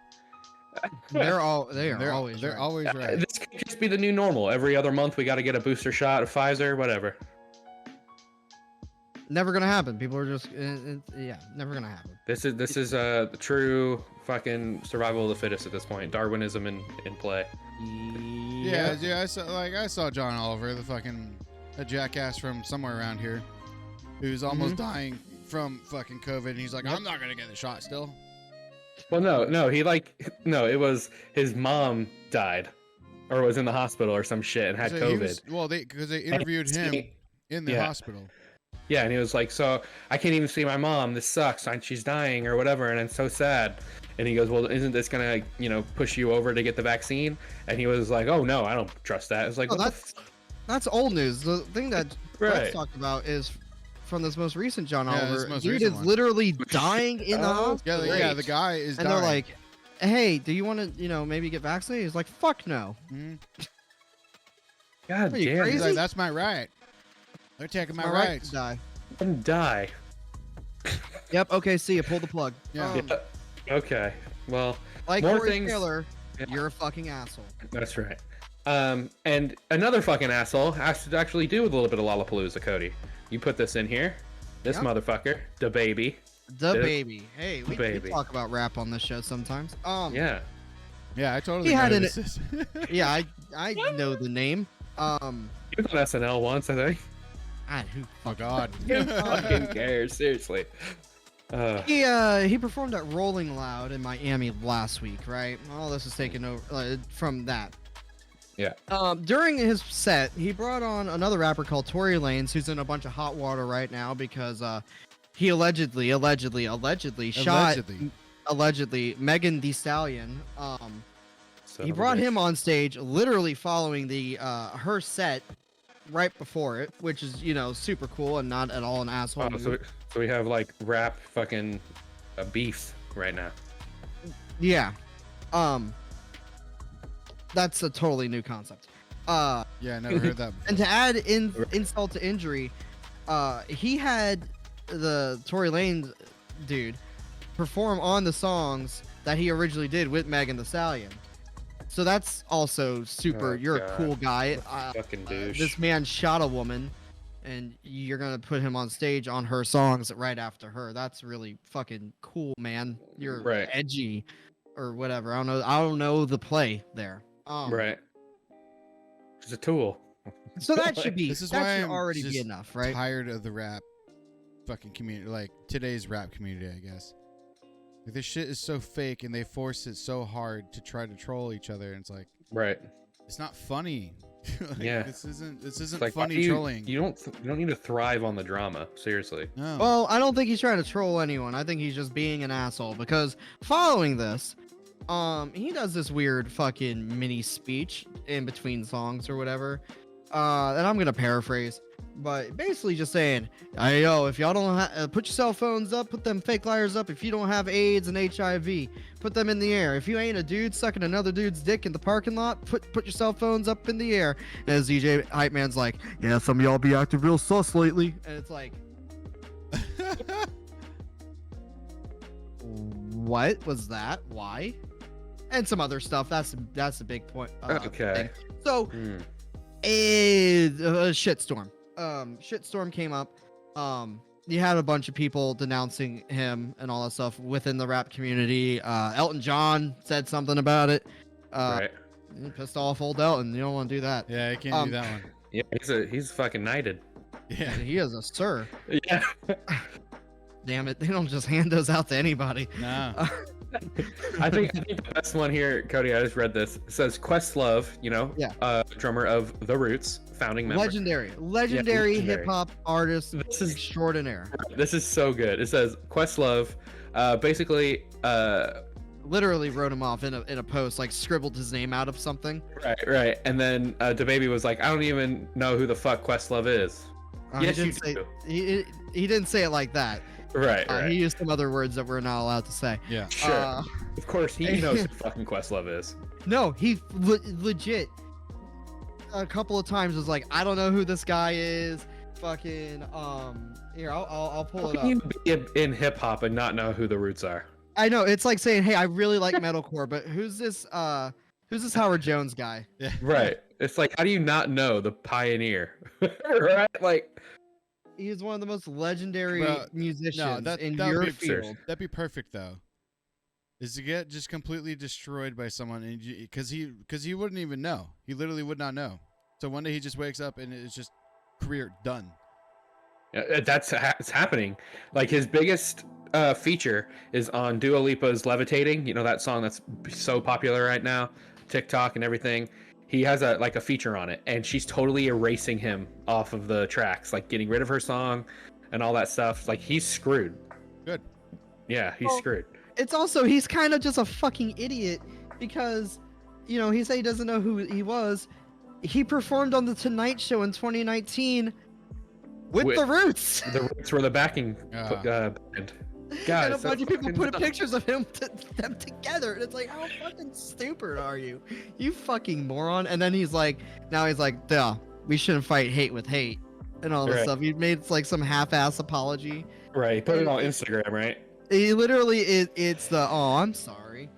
Speaker 3: They're always right.
Speaker 1: This could just be the new normal. Every other month we got to get a booster shot of Pfizer, whatever.
Speaker 3: Never gonna happen. People are just never gonna happen.
Speaker 1: This is the true fucking survival of the fittest at this point. Darwinism in play.
Speaker 2: Yeah. I saw John Oliver, a jackass from somewhere around here, who's almost dying from fucking COVID, and he's like, I'm not gonna get the shot still.
Speaker 1: Well, no, it was his mom died, or was in the hospital or some shit and had COVID.
Speaker 2: Because they interviewed him in the hospital.
Speaker 1: Yeah, and he was like, so I can't even see my mom. This sucks. She's dying or whatever, and it's so sad. And he goes, well, isn't this gonna, push you over to get the vaccine? And he was like, oh no, I don't trust that. It's like,
Speaker 3: that's old news. The thing that Brett's talking about is from this most recent John Oliver. Dude is literally dying in the hospital.
Speaker 2: Yeah, the guy is dying.
Speaker 3: And they're like, hey, do you want to, maybe get vaccinated? He's like, fuck no.
Speaker 2: Mm-hmm.
Speaker 1: God damn.
Speaker 2: He's like, that's my right. They're taking my rights.
Speaker 3: Die.
Speaker 1: Die.
Speaker 3: Yep. Okay. See you. Pull the plug.
Speaker 2: Yeah.
Speaker 1: Okay. Well,
Speaker 3: like
Speaker 1: more
Speaker 3: Corey
Speaker 1: things.
Speaker 3: Taylor, you're a fucking asshole.
Speaker 1: That's right. And another fucking asshole has to actually do with a little bit of Lollapalooza, Cody. You put this in here. This motherfucker, DaBaby.
Speaker 3: DaBaby. Hey, we talk about rap on this show sometimes.
Speaker 1: Yeah.
Speaker 2: Yeah, I totally.
Speaker 3: He had yeah, I know the name.
Speaker 1: He was on SNL once, I think.
Speaker 2: Oh God.
Speaker 1: Who fucking cares? Seriously.
Speaker 3: He performed at Rolling Loud in Miami last week, right? All this is taken over from that.
Speaker 1: Yeah.
Speaker 3: During his set, he brought on another rapper called Tory Lanez, who's in a bunch of hot water right now because he allegedly shot Megan Thee Stallion. He brought him on stage literally following the her set right before it, which is super cool and not at all an asshole.
Speaker 1: Oh, so we have like rap fucking beef right now.
Speaker 3: Yeah. That's a totally new concept.
Speaker 2: Yeah, I never heard that before.
Speaker 3: And to add insult to injury, he had the Tory Lanez dude perform on the songs that he originally did with Megan Thee Stallion. So that's also super. You're a cool guy.
Speaker 1: Fucking douche.
Speaker 3: This man shot a woman, and you're gonna put him on stage on her songs right after her. That's really fucking cool, man. You're edgy, or whatever. I don't know the play there.
Speaker 1: Right. It's a tool.
Speaker 3: So that should be.
Speaker 2: This is
Speaker 3: that
Speaker 2: why
Speaker 3: should
Speaker 2: I'm
Speaker 3: already
Speaker 2: just
Speaker 3: be enough, right?
Speaker 2: Tired of the rap fucking community, like today's rap community, I guess. Like, this shit is so fake, and they force it so hard to try to troll each other. And it's like, it's not funny. This isn't like, funny trolling. You
Speaker 1: don't need to thrive on the drama. Seriously.
Speaker 2: No.
Speaker 3: Well, I don't think he's trying to troll anyone. I think he's just being an asshole because following this, he does this weird fucking mini speech in between songs or whatever. And I'm gonna paraphrase, but basically just saying, hey, yo, if y'all don't put your cell phones up, put them fake liars up. If you don't have AIDS and HIV, put them in the air. If you ain't a dude sucking another dude's dick in the parking lot, put your cell phones up in the air. And as DJ Hype Man's like, yeah, some of y'all be acting real sus lately. And it's like, what was that? Why? And some other stuff. That's a big point.
Speaker 1: Okay.
Speaker 3: Thing. So, a shitstorm. Shitstorm came up. You had a bunch of people denouncing him and all that stuff within the rap community. Elton John said something about it.
Speaker 1: Right.
Speaker 3: Pissed off old Elton. You don't want to do that.
Speaker 2: Yeah, I can't do that one.
Speaker 1: Yeah, he's fucking knighted.
Speaker 2: Yeah,
Speaker 3: he is a sir.
Speaker 1: Yeah.
Speaker 3: Damn it! They don't just hand those out to anybody.
Speaker 2: No.
Speaker 1: I think the best one here, Cody. I just read this. It says Questlove, drummer of The Roots, founding member.
Speaker 3: Legendary hip hop artist extraordinaire.
Speaker 1: This is so good. It says Questlove, basically,
Speaker 3: literally wrote him off in a post, like scribbled his name out of something.
Speaker 1: Right. And then DaBaby was like, I don't even know who the fuck Questlove is. Yes, you do.
Speaker 3: He didn't say it like that.
Speaker 1: Right.
Speaker 3: He used some other words that we're not allowed to say.
Speaker 2: Yeah.
Speaker 1: Sure. Of course, he knows who fucking Questlove is.
Speaker 3: No, he legit a couple of times was like, I don't know who this guy is. Fucking here, I'll pull it up.
Speaker 1: How can you be in hip hop and not know who the Roots are?
Speaker 3: I know, it's like saying, hey, I really like metalcore, but who's this Howard Jones guy?
Speaker 2: Yeah.
Speaker 1: Right. It's like, how do you not know the pioneer? Right? Like,
Speaker 3: he's one of the most legendary musicians in
Speaker 2: that
Speaker 3: your
Speaker 2: would be
Speaker 3: field.
Speaker 2: That'd be perfect though. Is to get just completely destroyed by someone, and because he wouldn't even know. He literally would not know. So one day he just wakes up and it's just career done.
Speaker 1: It's happening. Like his biggest feature is on Dua Lipa's "Levitating." You know that song that's so popular right now, TikTok and everything. He has a feature on it, and she's totally erasing him off of the tracks, like getting rid of her song and all that stuff. Like he's screwed.
Speaker 2: Good.
Speaker 1: Yeah, he's screwed.
Speaker 3: It's also, he's kind of just a fucking idiot because, you know, he said he doesn't know who he was. He performed on the Tonight Show in 2019 with the Roots.
Speaker 1: The Roots were the backing band. God,
Speaker 3: and a bunch of people put pictures of them together, and it's like, how fucking stupid are you? You fucking moron. And then he's like, duh, we shouldn't fight hate with hate and all this stuff. He made like some half-ass apology.
Speaker 1: Right, he put it on Instagram, right?
Speaker 3: He literally it's the I'm sorry.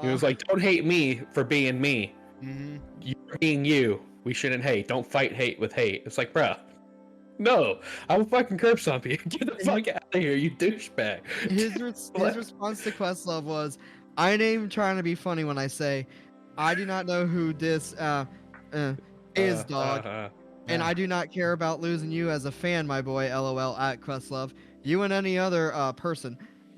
Speaker 1: He was like, don't hate me for being me.
Speaker 2: Mm-hmm.
Speaker 1: You're being you. We shouldn't hate. Don't fight hate with hate. It's like, bruh. No, I will fucking curb stomp you. Get the fuck out of here, you douchebag.
Speaker 3: His response to Questlove was, I ain't even trying to be funny when I say, I do not know who this is, dog. And I do not care about losing you as a fan, my boy, LOL, at Questlove. You and any other person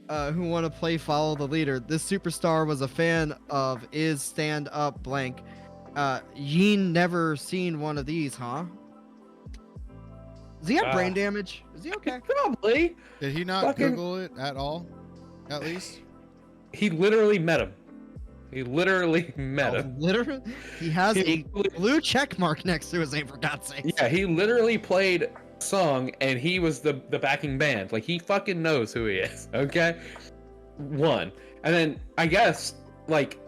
Speaker 3: who want to play follow the leader. This superstar was a fan of is stand up blank. Ye never seen one of these, huh? Does he have brain damage? Is he okay?
Speaker 1: Probably.
Speaker 2: Did he not Google it at all? At least?
Speaker 1: He literally met him. Literally?
Speaker 3: He has a blue check mark next to his name, for God's sake.
Speaker 1: Yeah, he literally played a song and he was the backing band. Like, he fucking knows who he is, okay? One. And then, I guess, like,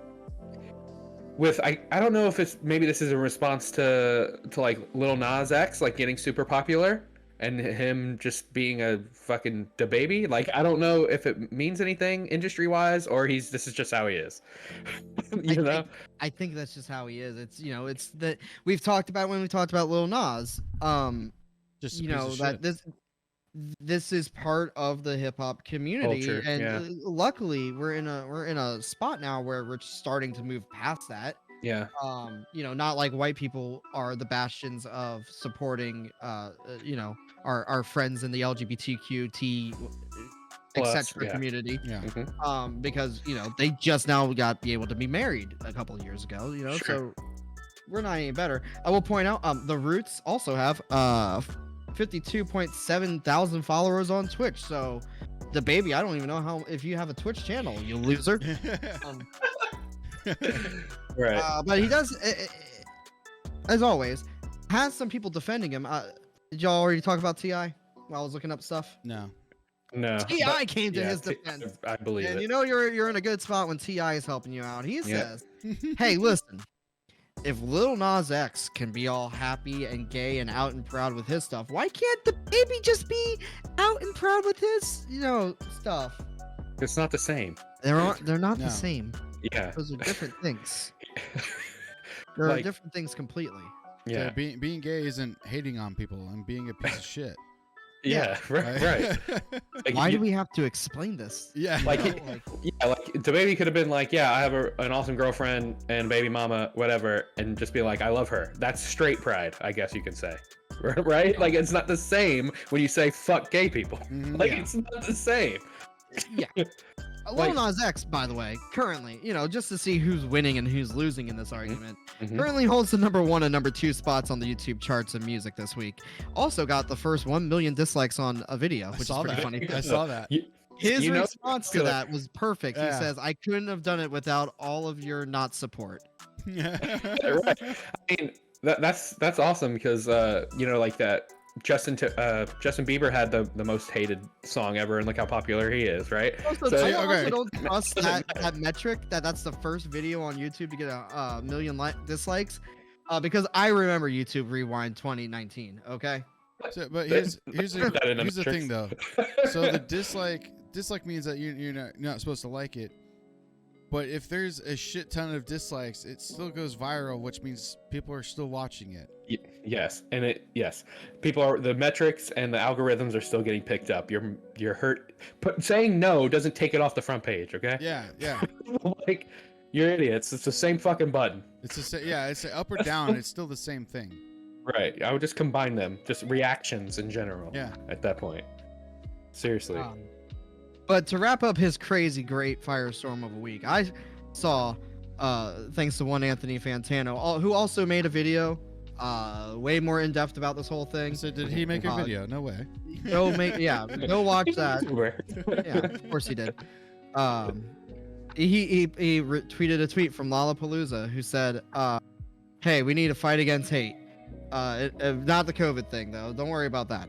Speaker 1: I don't know if it's, maybe this is a response to like Lil Nas X, like getting super popular and him just being a fucking DaBaby. Like, I don't know if it means anything industry wise or this is just how he is. I
Speaker 3: think that's just how he is. It's, you know, it's that we've talked about when we talked about Lil Nas.
Speaker 2: Just,
Speaker 3: you know, that this is part of the hip hop community.
Speaker 1: Culture,
Speaker 3: and luckily we're in a spot now where we're starting to move past that.
Speaker 1: Yeah.
Speaker 3: You know, not like white people are the bastions of supporting you know, our friends in the LGBTQT etc. community.
Speaker 2: Yeah.
Speaker 1: Mm-hmm.
Speaker 3: Because, you know, they just now be able to be married a couple of years ago, you know.
Speaker 1: Sure.
Speaker 3: So we're not any better. I will point out the Roots also have 52.7 thousand followers on Twitch. So DaBaby, I don't even know if you have a Twitch channel, you loser.
Speaker 1: Right.
Speaker 3: But he does, as always, has some people defending him. Did y'all already talk about T.I. while I was looking up stuff?
Speaker 2: No.
Speaker 3: T.I. came to his defense.
Speaker 1: I believe it.
Speaker 3: And you know you're in a good spot when T.I. is helping you out. He says, hey, listen. If Lil Nas X can be all happy and gay and out and proud with his stuff, why can't DaBaby just be out and proud with his, you know, stuff?
Speaker 1: It's not the same.
Speaker 3: They're not the same.
Speaker 1: Yeah.
Speaker 3: Those are different things. There are different things completely.
Speaker 1: Yeah.
Speaker 2: So being gay isn't hating on people and being a piece of shit.
Speaker 1: Yeah, right.
Speaker 3: Like, why do we have to explain this?
Speaker 2: Yeah.
Speaker 1: Like DaBaby could have been like, yeah, I have an awesome girlfriend and baby mama, whatever, and just be like, I love her. That's straight pride, I guess you could say. Right? Like, it's not the same when you say fuck gay people. Like, it's not the same.
Speaker 3: Yeah. Lil Nas X, by the way, currently, just to see who's winning and who's losing in this argument, currently holds the #1 and #2 spots on the YouTube charts of music this week. Also got the first 1 million dislikes on a video, which is pretty funny.
Speaker 2: I saw that.
Speaker 3: His response to that was perfect. He says, "I couldn't have done it without all of your not support."
Speaker 1: Right. I mean, that's awesome because like that. Justin Bieber had the most hated song ever, and look how popular he is, right?
Speaker 3: I also don't trust that metric that's the first video on YouTube to get a million dislikes, because I remember YouTube Rewind 2019. Okay.
Speaker 2: But here's the thing though. So the dislike means that you're not supposed to like it. But if there's a shit ton of dislikes, it still goes viral, which means people are still watching it.
Speaker 1: Yes, and the metrics and the algorithms are still getting picked up. You're hurt. Saying no doesn't take it off the front page, okay?
Speaker 2: Yeah.
Speaker 1: Like, you're idiots. It's the same fucking button.
Speaker 2: It's up or down. It's still the same thing.
Speaker 1: Right. I would just combine them, just reactions in general.
Speaker 2: Yeah.
Speaker 1: At that point, seriously.
Speaker 3: But to wrap up his crazy great firestorm of a week, I saw, thanks to one Anthony Fantano, who also made a video, way more in depth about this whole thing.
Speaker 2: So did he make a video? No way.
Speaker 3: Go watch that. Yeah, of course he did. He retweeted a tweet from Lollapalooza who said, "Hey, we need to fight against hate. Not the COVID thing though. Don't worry about that.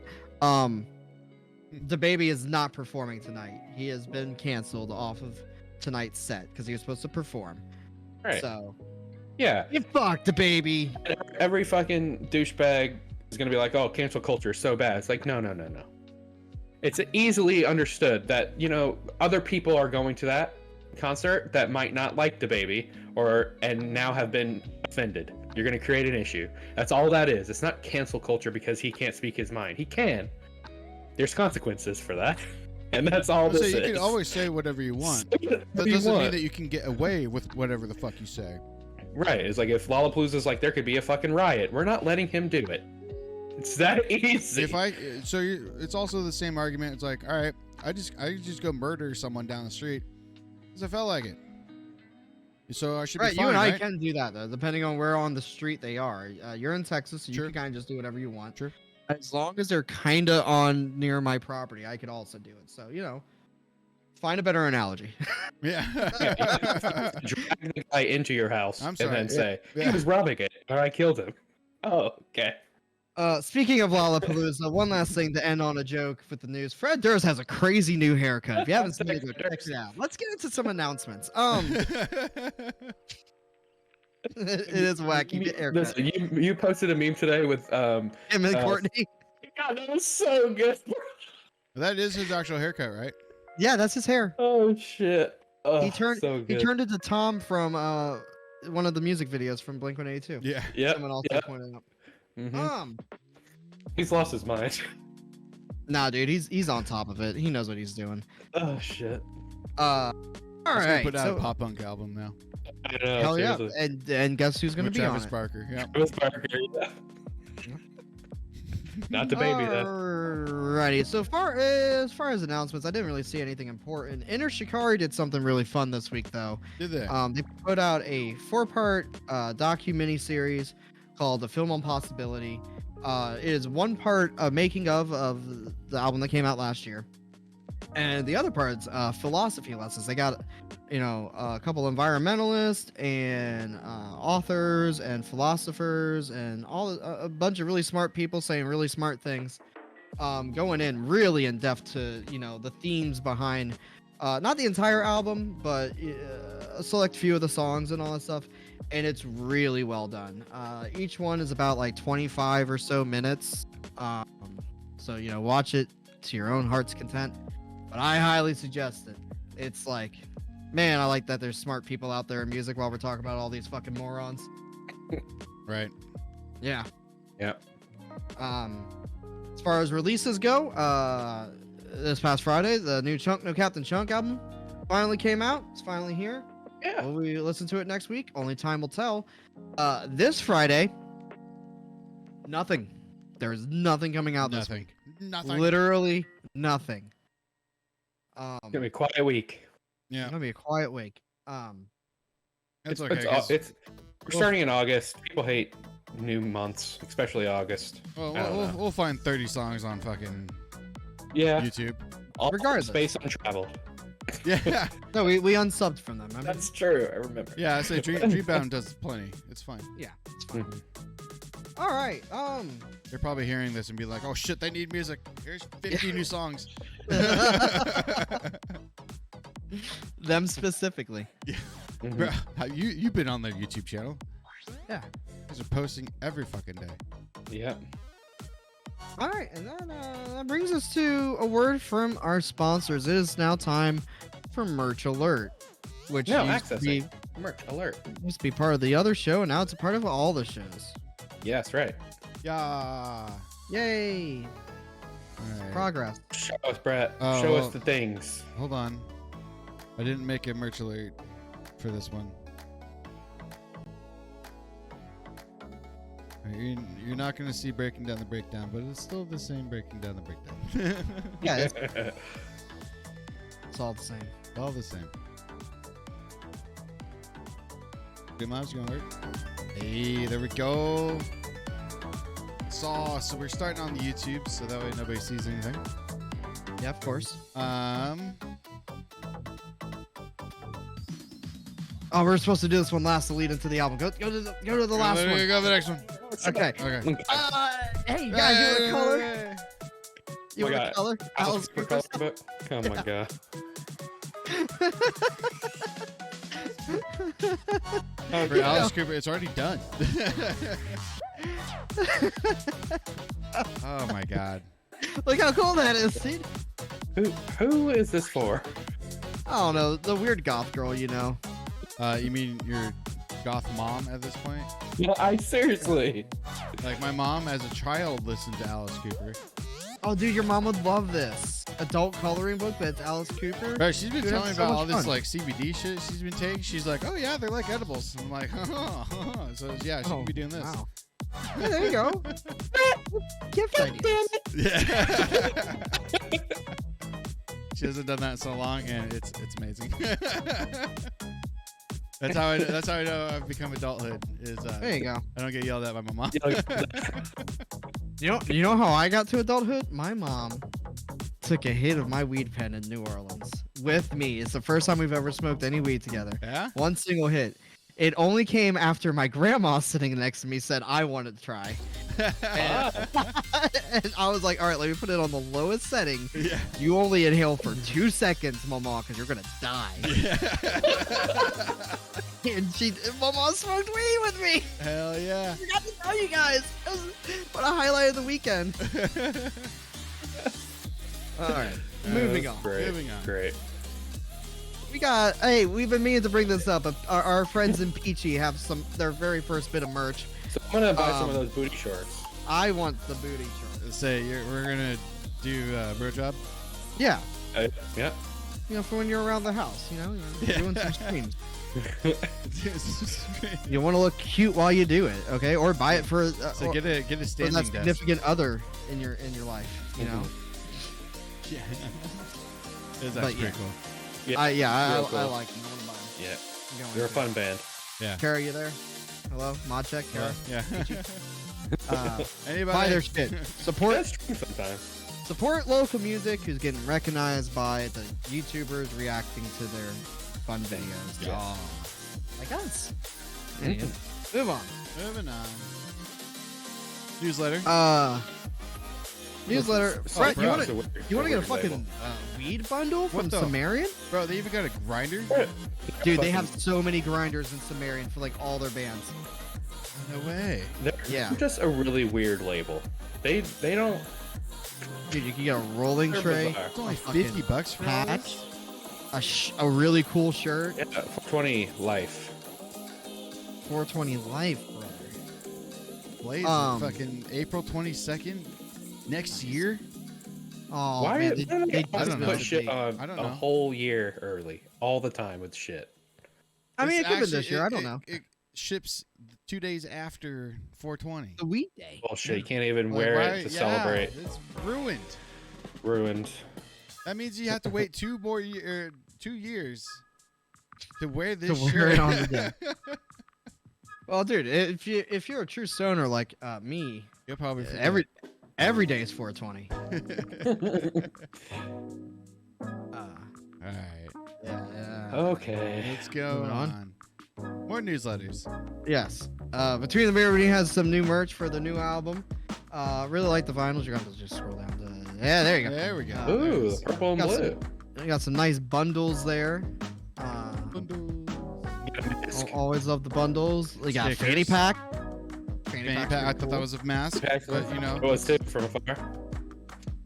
Speaker 3: DaBaby is not performing tonight. He has been canceled off of tonight's set because he was supposed to perform.
Speaker 1: Right.
Speaker 3: So,
Speaker 1: yeah.
Speaker 3: You fucked DaBaby.
Speaker 1: Every fucking douchebag is gonna be like, "Oh, cancel culture is so bad." It's like, no. It's easily understood that other people are going to that concert that might not like DaBaby and now have been offended. You're gonna create an issue. That's all that is. It's not cancel culture because he can't speak his mind. He can. There's consequences for that, and that's all this is.
Speaker 2: You can always say whatever you want. That doesn't mean that you can get away with whatever the fuck you say.
Speaker 1: Right. It's like if Lollapalooza's like there could be a fucking riot, we're not letting him do it. It's that easy.
Speaker 2: It's also the same argument. It's like, all right, I just go murder someone down the street because I felt like it. So I should be fine,
Speaker 3: you and I
Speaker 2: right?
Speaker 3: can do that though, depending on where on the street they are. You're in Texas, so
Speaker 2: Sure.
Speaker 3: you can kind of just do whatever you want.
Speaker 2: Sure.
Speaker 3: As long as they're kind of on near my property, I could also do it. So, find a better analogy.
Speaker 2: Yeah.
Speaker 1: Drag the guy into your house
Speaker 2: I'm sorry.
Speaker 1: and then say, he was robbing it, or I killed him. Oh, okay.
Speaker 3: Speaking of Lollapalooza, one last thing to end on a joke with the news. Fred Durst has a crazy new haircut. If you haven't seen it, go check it out. Let's get into some announcements. It is wacky.
Speaker 1: Listen, you posted a meme today with
Speaker 3: him and Courtney.
Speaker 1: God, that was so good.
Speaker 2: That is his actual haircut, right?
Speaker 3: Yeah, that's his hair.
Speaker 1: Oh shit. Oh,
Speaker 3: he turned into Tom from one of the music videos from Blink-182.
Speaker 2: Yeah.
Speaker 3: Someone also pointed out.
Speaker 1: Mm-hmm. He's lost his mind.
Speaker 3: Nah, dude, he's on top of it. He knows what he's doing.
Speaker 1: Oh shit.
Speaker 3: All right.
Speaker 2: Put out a pop punk album now.
Speaker 1: I know.
Speaker 3: Hell
Speaker 1: seriously.
Speaker 3: yeah! And guess who's gonna be on
Speaker 2: Travis
Speaker 3: it?
Speaker 2: Barker. Yeah.
Speaker 1: Travis Barker. Yeah. Not DaBaby though.
Speaker 3: Alrighty. So as far as announcements, I didn't really see anything important. Inner Shikari did something really fun this week, though.
Speaker 2: Did they?
Speaker 3: They put out a 4-part docu mini-series called The Film on Possibility. It is one part making of the album that came out last year, and the other part's philosophy lessons. They got a couple environmentalists and authors and philosophers and a bunch of really smart people saying really smart things, going in really in depth to the themes behind not the entire album, but a select few of the songs and all that stuff. And it's really well done. Each one is about like 25 or so minutes. So, watch it to your own heart's content. But I highly suggest it. It's like, man, I like that there's smart people out there in music while we're talking about all these fucking morons.
Speaker 2: Right.
Speaker 3: Yeah.
Speaker 1: Yeah.
Speaker 3: As far as releases go, this past Friday, the new Chunk No Captain Chunk album finally came out. It's finally here.
Speaker 1: Yeah.
Speaker 3: Will we listen to it next week? Only time will tell. This Friday, nothing. There's nothing coming out this week.
Speaker 2: Nothing.
Speaker 3: Literally nothing.
Speaker 1: It's gonna be quite a week.
Speaker 3: It's gonna be a quiet week.
Speaker 2: It's okay.
Speaker 1: We're starting in August. People hate new months, especially August.
Speaker 2: Well, we'll find 30 songs on fucking YouTube.
Speaker 1: Regardless, space untraveled.
Speaker 2: Yeah.
Speaker 3: No, we unsubbed from them.
Speaker 1: That's true. I remember.
Speaker 2: Yeah, I say Dreambound does plenty. It's fine.
Speaker 3: Yeah, it's fine. All right.
Speaker 2: They're probably hearing this and be like, "Oh shit, they need music. Here's 50 new songs."
Speaker 3: Them specifically.
Speaker 2: Yeah. Bro, you've been on their YouTube channel.
Speaker 3: Yeah.
Speaker 2: Guys are posting every fucking day.
Speaker 1: Yeah.
Speaker 3: All right, and that brings us to a word from our sponsors. It is now time for Merch Alert, which used to be
Speaker 1: Merch Alert.
Speaker 3: Used to be part of the other show, and now it's a part of all the shows.
Speaker 1: Yes, right.
Speaker 2: Yeah.
Speaker 3: Yay.
Speaker 2: Right.
Speaker 3: Progress.
Speaker 1: Show us, Brett. Show us the things.
Speaker 2: Hold on. I didn't make a Merch Alert for this one. You're not going to see breaking down the breakdown, but it's still the same breaking down the breakdown.
Speaker 3: Yeah, it's all the same.
Speaker 2: All the same. Good moms, going to work. Hey, there we go. So we're starting on the YouTube, so that way nobody sees anything.
Speaker 3: Yeah, of course. Oh, we're supposed to do this one last to lead into the album. Go to the last one.
Speaker 2: Go to the next one.
Speaker 3: Okay. Hey, you guys, you want a color? You want a color?
Speaker 1: Alice Cooper book? Oh my god.
Speaker 2: For Alice Cooper, it's already done. Oh my god.
Speaker 3: Look how cool that is, see?
Speaker 1: Who is this for?
Speaker 3: I don't know. The weird goth girl, you know.
Speaker 2: You mean your goth mom at this point?
Speaker 1: Yeah, I seriously.
Speaker 2: Like my mom as a child listened to Alice Cooper.
Speaker 3: Oh, dude, your mom would love this. Adult coloring book, but it's Alice Cooper.
Speaker 2: Right, she's been telling me about all this like CBD shit she's been taking. She's like, oh yeah, they're like edibles. I'm like, so yeah, she could be doing this.
Speaker 3: Wow. Yeah, there you go. Gift ideas.
Speaker 2: Yeah. She hasn't done that in so long, and it's amazing. That's how I know I've become adulthood. There
Speaker 3: you go.
Speaker 2: I don't get yelled at by my mom.
Speaker 3: You know how I got to adulthood? My mom took a hit of my weed pen in New Orleans with me. It's the first time we've ever smoked any weed together.
Speaker 2: Yeah?
Speaker 3: One single hit. It only came after my grandma sitting next to me said I wanted to try. And I was like, all right, let me put it on the lowest setting.
Speaker 2: Yeah.
Speaker 3: You only inhale for 2 seconds, Mama, because you're going to die.
Speaker 2: Yeah.
Speaker 3: And Mama smoked weed with me.
Speaker 2: Hell yeah.
Speaker 3: I forgot to tell you guys. What a highlight of the weekend. All right. Moving on.
Speaker 1: Great.
Speaker 3: We've been meaning to bring this up. Our friends in Peachy have their very first bit of merch.
Speaker 1: So I'm gonna buy some of those booty shorts.
Speaker 3: I want the booty shorts.
Speaker 2: We're gonna do BROJOB.
Speaker 3: Yeah.
Speaker 1: Yeah.
Speaker 3: You know, for when you're around the house, doing some streams. You want to look cute while you do it, okay? Or buy it for
Speaker 2: so get a standing
Speaker 3: that significant other in your life, you know.
Speaker 2: Yeah. It's actually pretty cool.
Speaker 1: Yeah,
Speaker 3: I
Speaker 1: cool.
Speaker 3: like them. I want to buy them.
Speaker 1: Yeah. They're a fun band.
Speaker 2: Yeah.
Speaker 3: Kara, you there? Hello, mod check. Kara.
Speaker 2: Yeah. Anybody?
Speaker 3: Buy their shit. Support.
Speaker 1: Sometimes.
Speaker 3: Support local music who's getting recognized by the YouTubers reacting to their fun videos.
Speaker 2: Yeah.
Speaker 3: Like us. Anyway, move on.
Speaker 2: Moving on. Newsletter.
Speaker 3: Newsletter. Brett, you want to get a fucking weed bundle from
Speaker 2: the?
Speaker 3: Sumerian?
Speaker 2: Bro, they even got a grinder?
Speaker 3: Dude, they have so many grinders in Sumerian for like all their bands.
Speaker 2: No way.
Speaker 3: Yeah.
Speaker 1: They're just a really weird label. They don't.
Speaker 3: Dude, you can get a rolling tray.
Speaker 1: Bizarre.
Speaker 2: It's only $50 for
Speaker 3: patch. A really cool shirt.
Speaker 1: Yeah, 420 Life.
Speaker 3: 420 Life, brother.
Speaker 2: Blaze fucking April 22nd next year.
Speaker 3: Oh,
Speaker 1: why
Speaker 3: man,
Speaker 1: they
Speaker 2: I don't know.
Speaker 1: put shit on
Speaker 2: I don't know.
Speaker 1: a whole year early, all the time with shit?
Speaker 3: I mean, it could be
Speaker 2: Actually,
Speaker 3: this year. I don't know.
Speaker 2: It ships 2 days after 420.
Speaker 3: The weed day.
Speaker 1: Well, shit, you can't even wear it to celebrate.
Speaker 2: It's ruined.
Speaker 1: Ruined.
Speaker 2: That means you have to wait 2 years To wear this
Speaker 3: to wear
Speaker 2: shirt
Speaker 3: it on the day. Well, dude, if you're a true stoner like me,
Speaker 2: you'll probably
Speaker 3: every day is 420.
Speaker 2: All right.
Speaker 3: Yeah.
Speaker 1: Okay.
Speaker 2: Let's go on. More newsletters.
Speaker 3: Yes. Between the Beer has some new merch for the new album. Really like the vinyls. You're going to just scroll down to. Yeah, there you go.
Speaker 2: There we go.
Speaker 1: Ooh, purple and blue.
Speaker 3: You got some nice bundles there.
Speaker 2: Bundles.
Speaker 3: Always love the bundles. We got
Speaker 2: Stickers.
Speaker 3: fanny pack.
Speaker 2: Fanny pack. I thought that was a mask, but you know.
Speaker 1: Oh, it's tip from afar.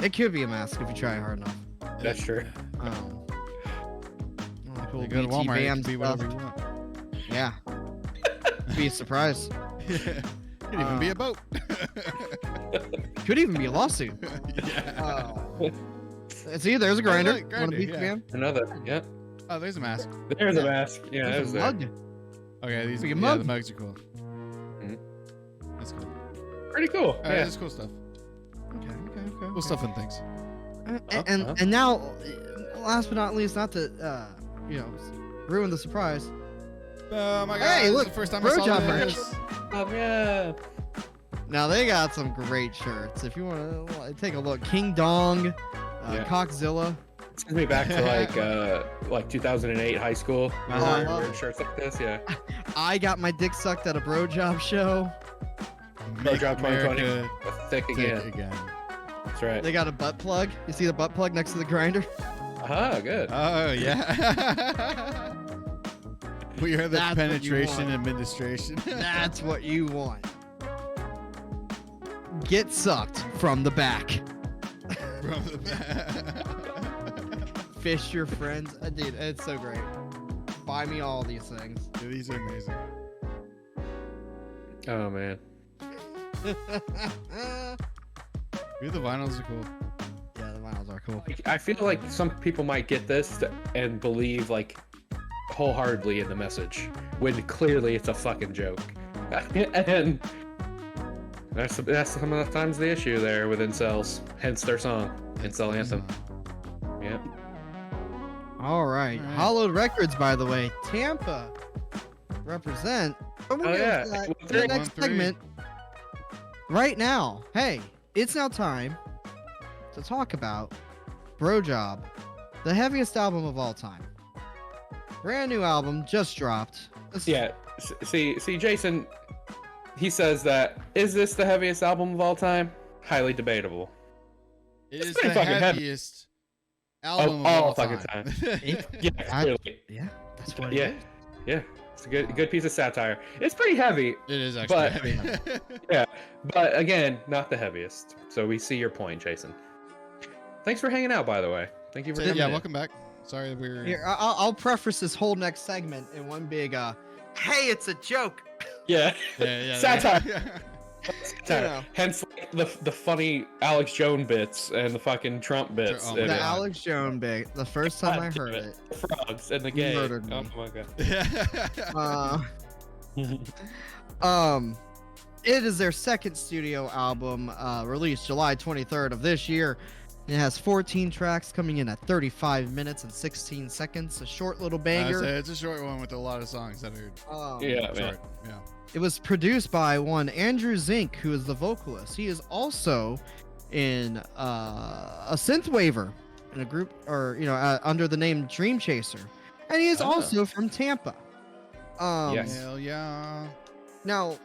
Speaker 3: It could be a mask if you try hard enough.
Speaker 1: That's true.
Speaker 3: Cool
Speaker 2: You go to
Speaker 3: BT
Speaker 2: Walmart, it
Speaker 3: Bam
Speaker 2: can be
Speaker 3: stuff.
Speaker 2: whatever you want.
Speaker 3: Yeah. Be a surprise.
Speaker 2: Could even be a boat.
Speaker 3: Could even be a lawsuit.
Speaker 2: Yeah.
Speaker 3: See, there's a grinder.
Speaker 2: look,
Speaker 3: Want a
Speaker 2: grinder,
Speaker 3: BT
Speaker 2: yeah.
Speaker 3: Bam?
Speaker 1: Another. Yep.
Speaker 2: Oh, there's a mask.
Speaker 1: There's a mask. Yeah, that
Speaker 3: There's
Speaker 1: was
Speaker 3: a
Speaker 1: there.
Speaker 3: mug.
Speaker 2: Okay, these
Speaker 3: Big
Speaker 2: yeah,
Speaker 3: mug.
Speaker 2: the mugs are cool.
Speaker 1: Mhm.
Speaker 2: That's cool.
Speaker 1: Pretty cool.
Speaker 2: Alright,
Speaker 1: Yeah.
Speaker 2: that's cool stuff.
Speaker 3: Okay.
Speaker 2: Cool stuff and things.
Speaker 3: And now, last but not least, not to ruin the surprise.
Speaker 2: Oh my god!
Speaker 3: Hey,
Speaker 2: this
Speaker 3: look,
Speaker 2: is the first time I saw
Speaker 3: BROJOB merch.
Speaker 2: this.
Speaker 1: Yeah.
Speaker 3: Now they got some great shirts. If you want to take a look, King Dong,
Speaker 1: Yeah.
Speaker 3: Cockzilla.
Speaker 1: It sends me back to like 2008 high school.
Speaker 3: I love
Speaker 1: Wearing
Speaker 3: it.
Speaker 1: shirts like this. Yeah.
Speaker 3: I got my dick sucked at a BROJOB show.
Speaker 2: Make
Speaker 1: BROJOB 2020.
Speaker 2: America
Speaker 1: Thick
Speaker 2: thick
Speaker 1: again.
Speaker 2: again.
Speaker 1: That's right.
Speaker 3: They got a butt plug. You see the butt plug next to the grinder?
Speaker 1: Good.
Speaker 2: Oh yeah. We are the
Speaker 3: That's what you
Speaker 2: penetration
Speaker 3: want.
Speaker 2: administration.
Speaker 3: That's what you want. Get sucked from the back.
Speaker 2: From the back.
Speaker 3: Fish your friends. Dude, it's so great. Buy me all these things.
Speaker 2: Dude, these are amazing.
Speaker 1: Oh man.
Speaker 2: Dude, the vinyls are cool.
Speaker 3: Yeah, the vinyls are cool.
Speaker 1: I feel like some people might get this and believe like wholeheartedly in the message when clearly it's a fucking joke. And that's some of the times the issue there with incels. Hence their song, Incel Anthem. Yep.
Speaker 3: All right. Hollowed Records, by the way. Tampa represent. But we'll
Speaker 1: Oh,
Speaker 3: get
Speaker 1: yeah.
Speaker 3: into that in
Speaker 1: 1-3.
Speaker 3: the next
Speaker 2: 1-3.
Speaker 3: segment. Right now. Hey, it's now time to talk about BROJOB, the heaviest album of all time. Brand new album, just dropped.
Speaker 1: Yeah. See, Jason, he says that, is this the heaviest album of all time? Highly debatable.
Speaker 2: It
Speaker 1: It's
Speaker 2: is
Speaker 1: pretty
Speaker 2: the
Speaker 1: fucking heavy.
Speaker 2: heaviest album
Speaker 1: Of
Speaker 2: of
Speaker 1: all
Speaker 2: all
Speaker 1: fucking
Speaker 2: time.
Speaker 1: Yeah,
Speaker 3: I-
Speaker 1: clearly.
Speaker 3: Yeah, that's what
Speaker 1: Yeah.
Speaker 3: it is.
Speaker 1: Yeah. It's a good piece of satire. It's pretty heavy.
Speaker 2: It is actually
Speaker 1: But-
Speaker 2: heavy.
Speaker 1: Yeah, but again, not the heaviest. So we see your point, Jason. Thanks for hanging out, by the way. Thank you for
Speaker 2: So,
Speaker 1: coming
Speaker 2: yeah,
Speaker 1: in.
Speaker 2: welcome back. Sorry that we were.
Speaker 3: Here, I'll preface this whole next segment in one big, hey, it's a joke.
Speaker 1: Yeah,
Speaker 2: Yeah.
Speaker 1: Satire.
Speaker 3: You know.
Speaker 1: Hence like, the funny Alex Jones bits and the fucking Trump bits.
Speaker 2: Oh my
Speaker 1: and
Speaker 3: The
Speaker 2: God.
Speaker 3: Alex Jones bit. The first time I
Speaker 1: God
Speaker 3: heard
Speaker 1: damn
Speaker 3: it.
Speaker 1: The frogs and the
Speaker 3: You
Speaker 1: gay.
Speaker 3: murdered
Speaker 1: Oh
Speaker 3: me.
Speaker 1: my god.
Speaker 3: It is their second studio album, released July 23rd of this year. It has 14 tracks coming in at 35 minutes and 16 seconds. A short little banger.
Speaker 2: It's a short one with a lot of songs that are
Speaker 1: Yeah, man.
Speaker 2: short. Yeah.
Speaker 3: It was produced by one Andrew Zink, who is the vocalist. He is also in a synthwaver in a group, or under the name Dream Chaser, and he is
Speaker 1: Oh.
Speaker 3: also from Tampa.
Speaker 1: Yes.
Speaker 2: Hell yeah.
Speaker 3: Now,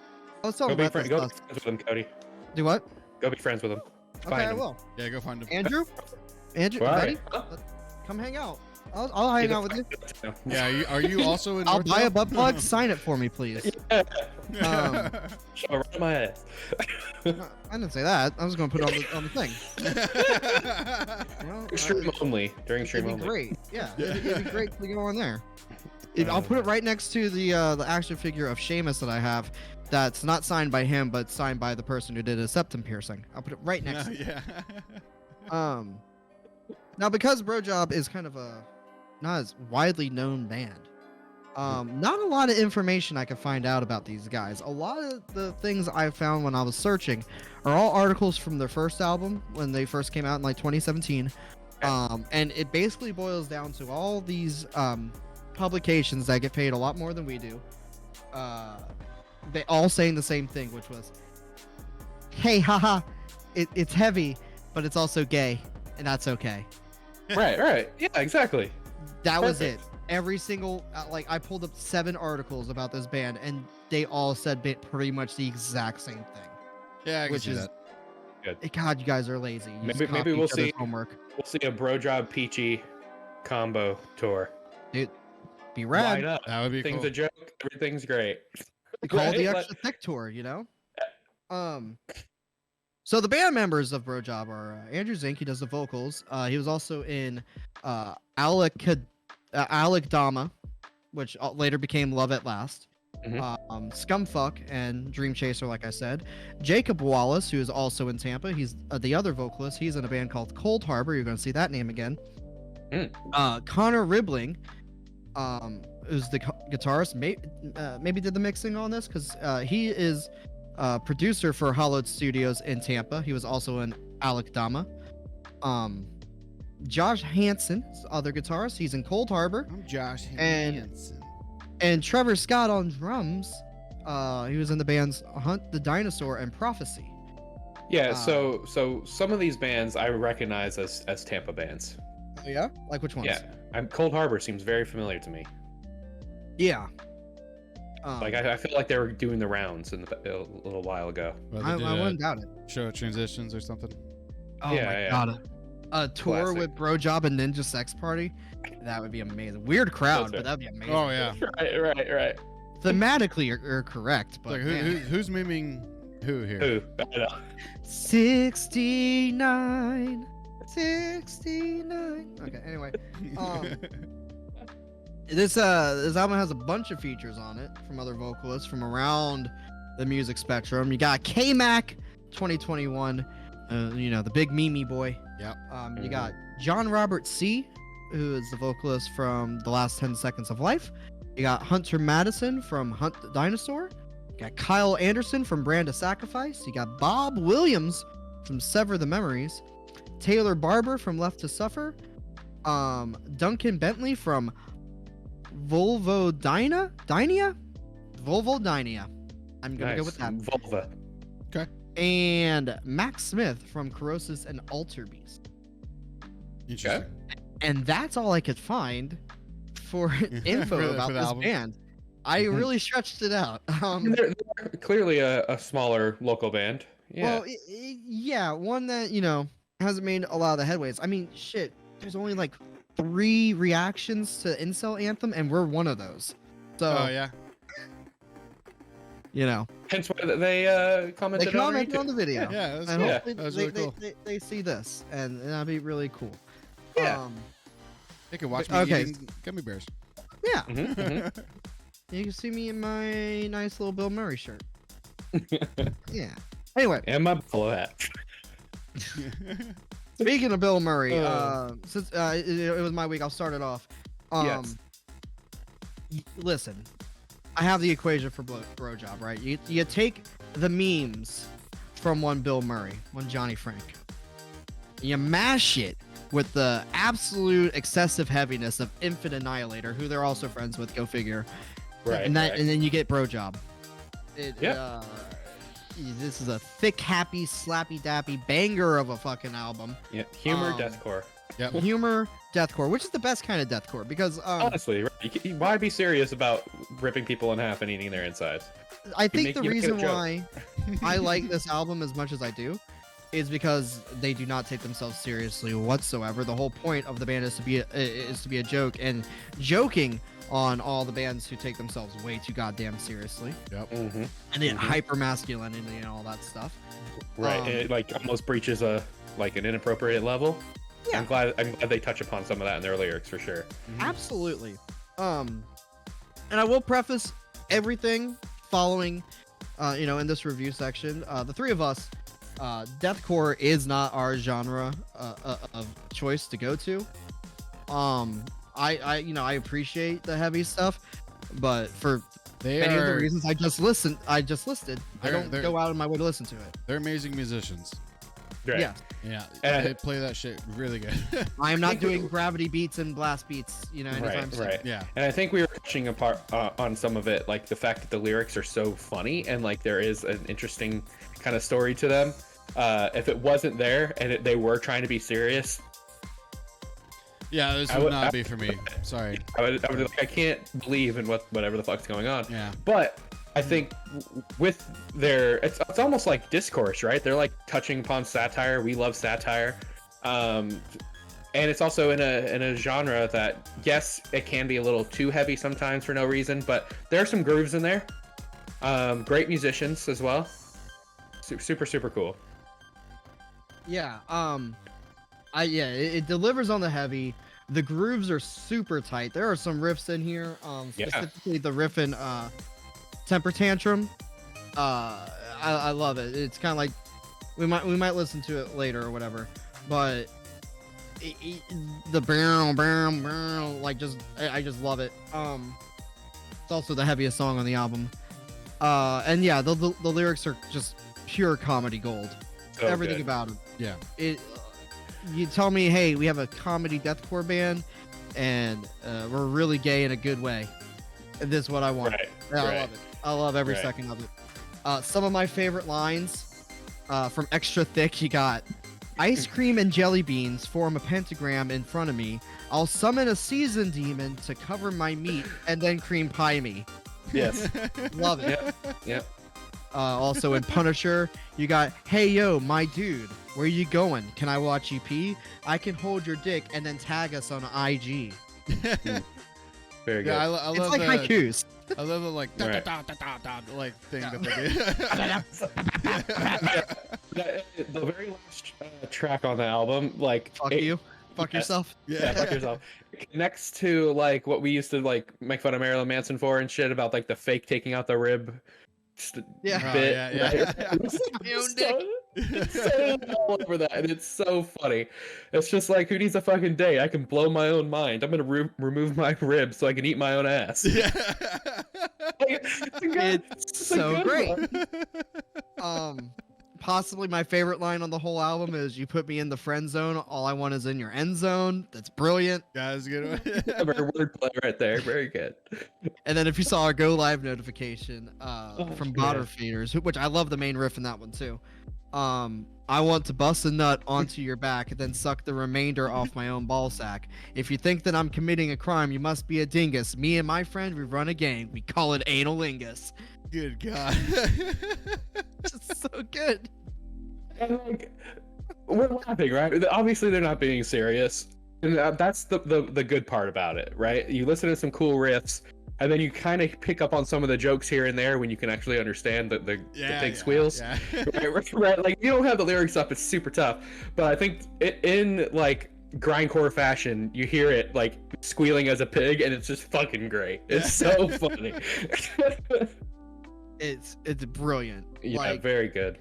Speaker 3: let's talk
Speaker 1: Go be,
Speaker 3: about
Speaker 1: friends
Speaker 3: this.
Speaker 1: with him, Cody.
Speaker 3: Do what?
Speaker 1: Go be friends with him.
Speaker 3: Okay,
Speaker 1: Find
Speaker 3: I
Speaker 1: him.
Speaker 3: will.
Speaker 2: Yeah, go find him.
Speaker 3: Andrew,
Speaker 1: All
Speaker 3: buddy,
Speaker 1: right.
Speaker 3: come hang out. I'll hang out with you.
Speaker 2: Yeah, are you also in
Speaker 3: I'll
Speaker 2: North
Speaker 3: buy a
Speaker 2: Dale?
Speaker 3: butt plug. Sign it for me, please. Um,
Speaker 1: Shove it right in my ass.
Speaker 3: I didn't say that. I was going to put it on the thing. You know,
Speaker 1: Stream only. During stream
Speaker 3: it'd be
Speaker 1: only.
Speaker 3: great. Yeah, it'd be great to go on there. I'll put it right next to the action figure of Sheamus that I have. That's not signed by him, but signed by the person who did a septum piercing. I'll put it right next. to
Speaker 2: Yeah.
Speaker 3: Now, because BROJOB is kind of a not as widely known band, not a lot of information I could find out about these guys. A lot of the things I found when I was searching are all articles from their first album when they first came out in like 2017. And it basically boils down to all these publications that get paid a lot more than we do, they all saying the same thing, which was, "Hey, haha, it's heavy, but it's also gay, and that's okay."
Speaker 1: Right. Yeah, exactly.
Speaker 3: That was it. Every single like I pulled up 7 articles about this band, and they all said pretty much the exact same thing.
Speaker 2: Yeah, I can
Speaker 3: which
Speaker 2: see
Speaker 3: is
Speaker 2: that.
Speaker 1: Good.
Speaker 3: God, you guys are lazy. You just
Speaker 1: Maybe
Speaker 3: copy
Speaker 1: we'll
Speaker 3: each other's
Speaker 1: see.
Speaker 3: homework.
Speaker 1: We'll see a BROJOB Peachy combo tour.
Speaker 3: Dude, be
Speaker 1: Why
Speaker 3: rad.
Speaker 1: not?
Speaker 2: That would be
Speaker 1: Things
Speaker 2: cool.
Speaker 1: a joke. Everything's great.
Speaker 3: Call the
Speaker 1: Right?
Speaker 3: extra thick tour, you know. So the band members of BROJOB are Andrew Zink. He does the vocals. He was also in Alec Dama, which later became Love at Last. Scumfuck and Dream Chaser, like I said. Jacob Wallace, who is also in Tampa. He's the other vocalist. He's in a band called Cold Harbor. You're going to see that name again. Connor Ribling, who's the guitarist, maybe did the mixing on this because he is producer for Hollowed Studios in Tampa. He was also in Alec Dama. Josh Hansen, other guitarist. He's in Cold Harbor.
Speaker 2: I'm Josh
Speaker 3: And-
Speaker 2: Hansen.
Speaker 3: And Trevor Scott on drums. He was in the bands Hunt the Dinosaur and Prophecy.
Speaker 1: Yeah. So some of these bands I recognize as Tampa bands.
Speaker 3: Oh yeah, like which ones?
Speaker 1: Yeah. Cold Harbor seems very familiar to me.
Speaker 3: Yeah.
Speaker 1: Like I feel like they were doing the rounds a little while ago.
Speaker 2: Well,
Speaker 3: I
Speaker 2: they did
Speaker 3: wouldn't doubt it.
Speaker 2: show transitions or something.
Speaker 3: Oh
Speaker 1: Yeah,
Speaker 3: my
Speaker 1: yeah.
Speaker 3: god. A tour
Speaker 1: Classic.
Speaker 3: with BROJOB and Ninja Sex Party. That would be amazing. Weird crowd,
Speaker 1: That's
Speaker 3: but
Speaker 1: right.
Speaker 3: that'd be amazing.
Speaker 2: Oh yeah.
Speaker 1: Right.
Speaker 3: Thematically, you're correct, but
Speaker 2: Like
Speaker 3: man.
Speaker 2: who's miming who here?
Speaker 1: Who? I know.
Speaker 3: 69. Okay, anyway. This album has a bunch of features on it from other vocalists from around the music spectrum. You got K-Mac 2021, the big Mimi boy.
Speaker 2: Yep.
Speaker 3: You got John Robert C, who is the vocalist from The Last 10 Seconds of Life. You got Hunter Madison from Hunt the Dinosaur. You got Kyle Anderson from Brand of Sacrifice. You got Bob Williams from Sever the Memories. Taylor Barber from Left to Suffer. Duncan Bentley from Vulvodynia. I'm gonna go with that.
Speaker 1: Vulva.
Speaker 3: And Max Smith from Corrosis and Alter Beast.
Speaker 2: Interesting.
Speaker 3: And that's all I could find for info
Speaker 2: For
Speaker 3: about
Speaker 2: the
Speaker 3: this
Speaker 2: album.
Speaker 3: band. I
Speaker 1: Mhm.
Speaker 3: really stretched it out.
Speaker 1: They're clearly a smaller local band. Yeah.
Speaker 3: Well, yeah, one that hasn't made a lot of the headways. I mean, shit. There's only like 3 reactions to Incel Anthem, and we're one of those. So,
Speaker 2: Oh yeah.
Speaker 1: Hence why they commented,
Speaker 3: they commented on the video.
Speaker 2: Yeah, that's
Speaker 3: And
Speaker 2: cool.
Speaker 1: Yeah.
Speaker 3: hopefully
Speaker 2: That was really cool.
Speaker 3: they see this, and that'd be really cool.
Speaker 1: Yeah.
Speaker 2: They can watch me
Speaker 3: Okay.
Speaker 2: eating gummy bears.
Speaker 3: Yeah.
Speaker 1: Mhm, mhm.
Speaker 3: You can see me in my nice little Bill Murray shirt. Yeah. Anyway,
Speaker 1: And my buffalo hat.
Speaker 3: speaking of Bill Murray,
Speaker 1: Oh.
Speaker 3: since it was my week, I'll start it off.
Speaker 1: Yes.
Speaker 3: Listen, I have the equation for BROJOB, right? You take the memes from one Bill Murray, one Johnny Frank. You mash it with the absolute excessive heaviness of Infant Annihilator, who they're also friends with. Go figure.
Speaker 1: Right.
Speaker 3: And
Speaker 1: right.
Speaker 3: then you get BROJOB.
Speaker 1: Yeah.
Speaker 3: This is a thick, happy, slappy, dappy banger of a fucking album.
Speaker 1: Yeah. Humor,
Speaker 3: um,
Speaker 1: deathcore.
Speaker 2: Yep.
Speaker 3: Humor, deathcore, which is the best kind of deathcore because
Speaker 1: Honestly, right? Why be serious about ripping people in half and eating their insides?
Speaker 3: I think
Speaker 1: make-
Speaker 3: the
Speaker 1: you make it a
Speaker 3: reason
Speaker 1: joke.
Speaker 3: why I like this album as much as I do is because they do not take themselves seriously whatsoever. The whole point of the band is to be a joke, and joking on all the bands who take themselves way too goddamn seriously,
Speaker 1: Mm-hmm.
Speaker 3: and then
Speaker 1: Mhm.
Speaker 3: hyper masculinity and all that stuff.
Speaker 1: Right.
Speaker 3: Um,
Speaker 1: It like almost breaches an inappropriate level.
Speaker 3: Yeah.
Speaker 1: I'm glad they touch upon some of that in their lyrics for sure.
Speaker 3: Absolutely. And I will preface everything following, in this review section. The three of us, deathcore is not our genre of choice to go to. I appreciate the heavy stuff, but for many of the reasons I just listed, I don't
Speaker 2: They're-
Speaker 3: go out of my way to listen to it.
Speaker 2: They're amazing musicians.
Speaker 1: Right.
Speaker 3: Yeah.
Speaker 2: Yeah,
Speaker 1: And
Speaker 2: they play that shit really good.
Speaker 3: I am not doing gravity beats and blast beats, anytime soon.
Speaker 1: Right.
Speaker 2: Yeah.
Speaker 1: And I think we were touching apart on some of it, like the fact that the lyrics are so funny and like there is an interesting kind of story to them. If it wasn't there and they were trying to be serious,
Speaker 2: Yeah, this would not be for me. Sorry.
Speaker 1: I would like, I can't believe in whatever the fuck's going on.
Speaker 2: Yeah.
Speaker 1: But I think with their, it's almost like discourse, right? They're like touching upon satire. We love satire, and it's also in a genre that, yes, it can be a little too heavy sometimes for no reason, but there are some grooves in there. Great musicians as well. Super cool.
Speaker 3: Yeah. It delivers on the heavy. The grooves are super tight. There are some riffs in here. Specifically the riff in Temper Tantrum. I love it. It's kind of like we might listen to it later or whatever, but the bam, like I just love it. It's also the heaviest song on the album. And yeah, the lyrics are just pure comedy gold.
Speaker 1: So
Speaker 3: Everything
Speaker 1: good.
Speaker 3: about it.
Speaker 2: Yeah.
Speaker 3: You tell me, hey, we have a comedy deathcore band, and we're really gay in a good way. And this is what I want.
Speaker 1: Right.
Speaker 3: Yeah,
Speaker 1: right.
Speaker 3: I love it. I love every
Speaker 1: Right.
Speaker 3: second of it. Some of my favorite lines from Extra Thick, you got, ice cream and jelly beans form a pentagram in front of me. I'll summon a seasoned demon to cover my meat and then cream pie me.
Speaker 1: Yes.
Speaker 3: Love it.
Speaker 1: Yep.
Speaker 3: Also in Punisher, you got, hey yo, my dude, where you going? Can I watch you pee? I can hold your dick and then tag us on IG.
Speaker 1: Very good.
Speaker 2: Yeah, I love
Speaker 3: It's like
Speaker 2: the,
Speaker 3: haikus.
Speaker 2: I love the like da,
Speaker 1: Right.
Speaker 2: da, da, da, da, da, like thing that they do.
Speaker 1: The very last track on the album, like
Speaker 3: Fuck
Speaker 1: it-
Speaker 3: you. Fuck
Speaker 1: yeah.
Speaker 3: yourself.
Speaker 1: Yeah, fuck yourself. It connects to like what we used to like make fun of Marilyn Manson for and shit about like the fake taking out the rib
Speaker 3: Yeah.
Speaker 2: Oh,
Speaker 1: bit.
Speaker 2: yeah.
Speaker 1: right?
Speaker 3: My own
Speaker 1: It's
Speaker 3: dick.
Speaker 1: it's so all over that, and it's so funny. It's just like, who needs a fucking date? I can blow my own mind. I'm gonna remove my ribs so I can eat my own ass.
Speaker 2: Yeah.
Speaker 3: It's so great. Possibly my favorite line on the whole album is, you put me in the friend zone, all I want is in your end zone. That's brilliant.
Speaker 2: Guys, good one.
Speaker 1: Very wordplay right there. Very good.
Speaker 3: And then if you saw our go live notification from
Speaker 1: yeah.
Speaker 3: Botter Feeders, which I love the main riff in that one too. I want to bust a nut onto your back and then suck the remainder off my own ball sack. If you think that I'm committing a crime, you must be a dingus. Me and my friend, we run a gang. We call it analingus.
Speaker 2: Good God.
Speaker 3: It's so good.
Speaker 1: And like, we're laughing, right? Obviously, they're not being serious, and that's the good part about it, right? You listen to some cool riffs, and then you kind of pick up on some of the jokes here and there when you can actually understand the big squeals.
Speaker 2: Yeah.
Speaker 1: Right? Like, you don't have the lyrics up, it's super tough, but I think in like grindcore fashion, you hear it like squealing as a pig, and it's just fucking great. It's so funny.
Speaker 3: It's brilliant.
Speaker 1: Yeah,
Speaker 3: Like,
Speaker 1: very good.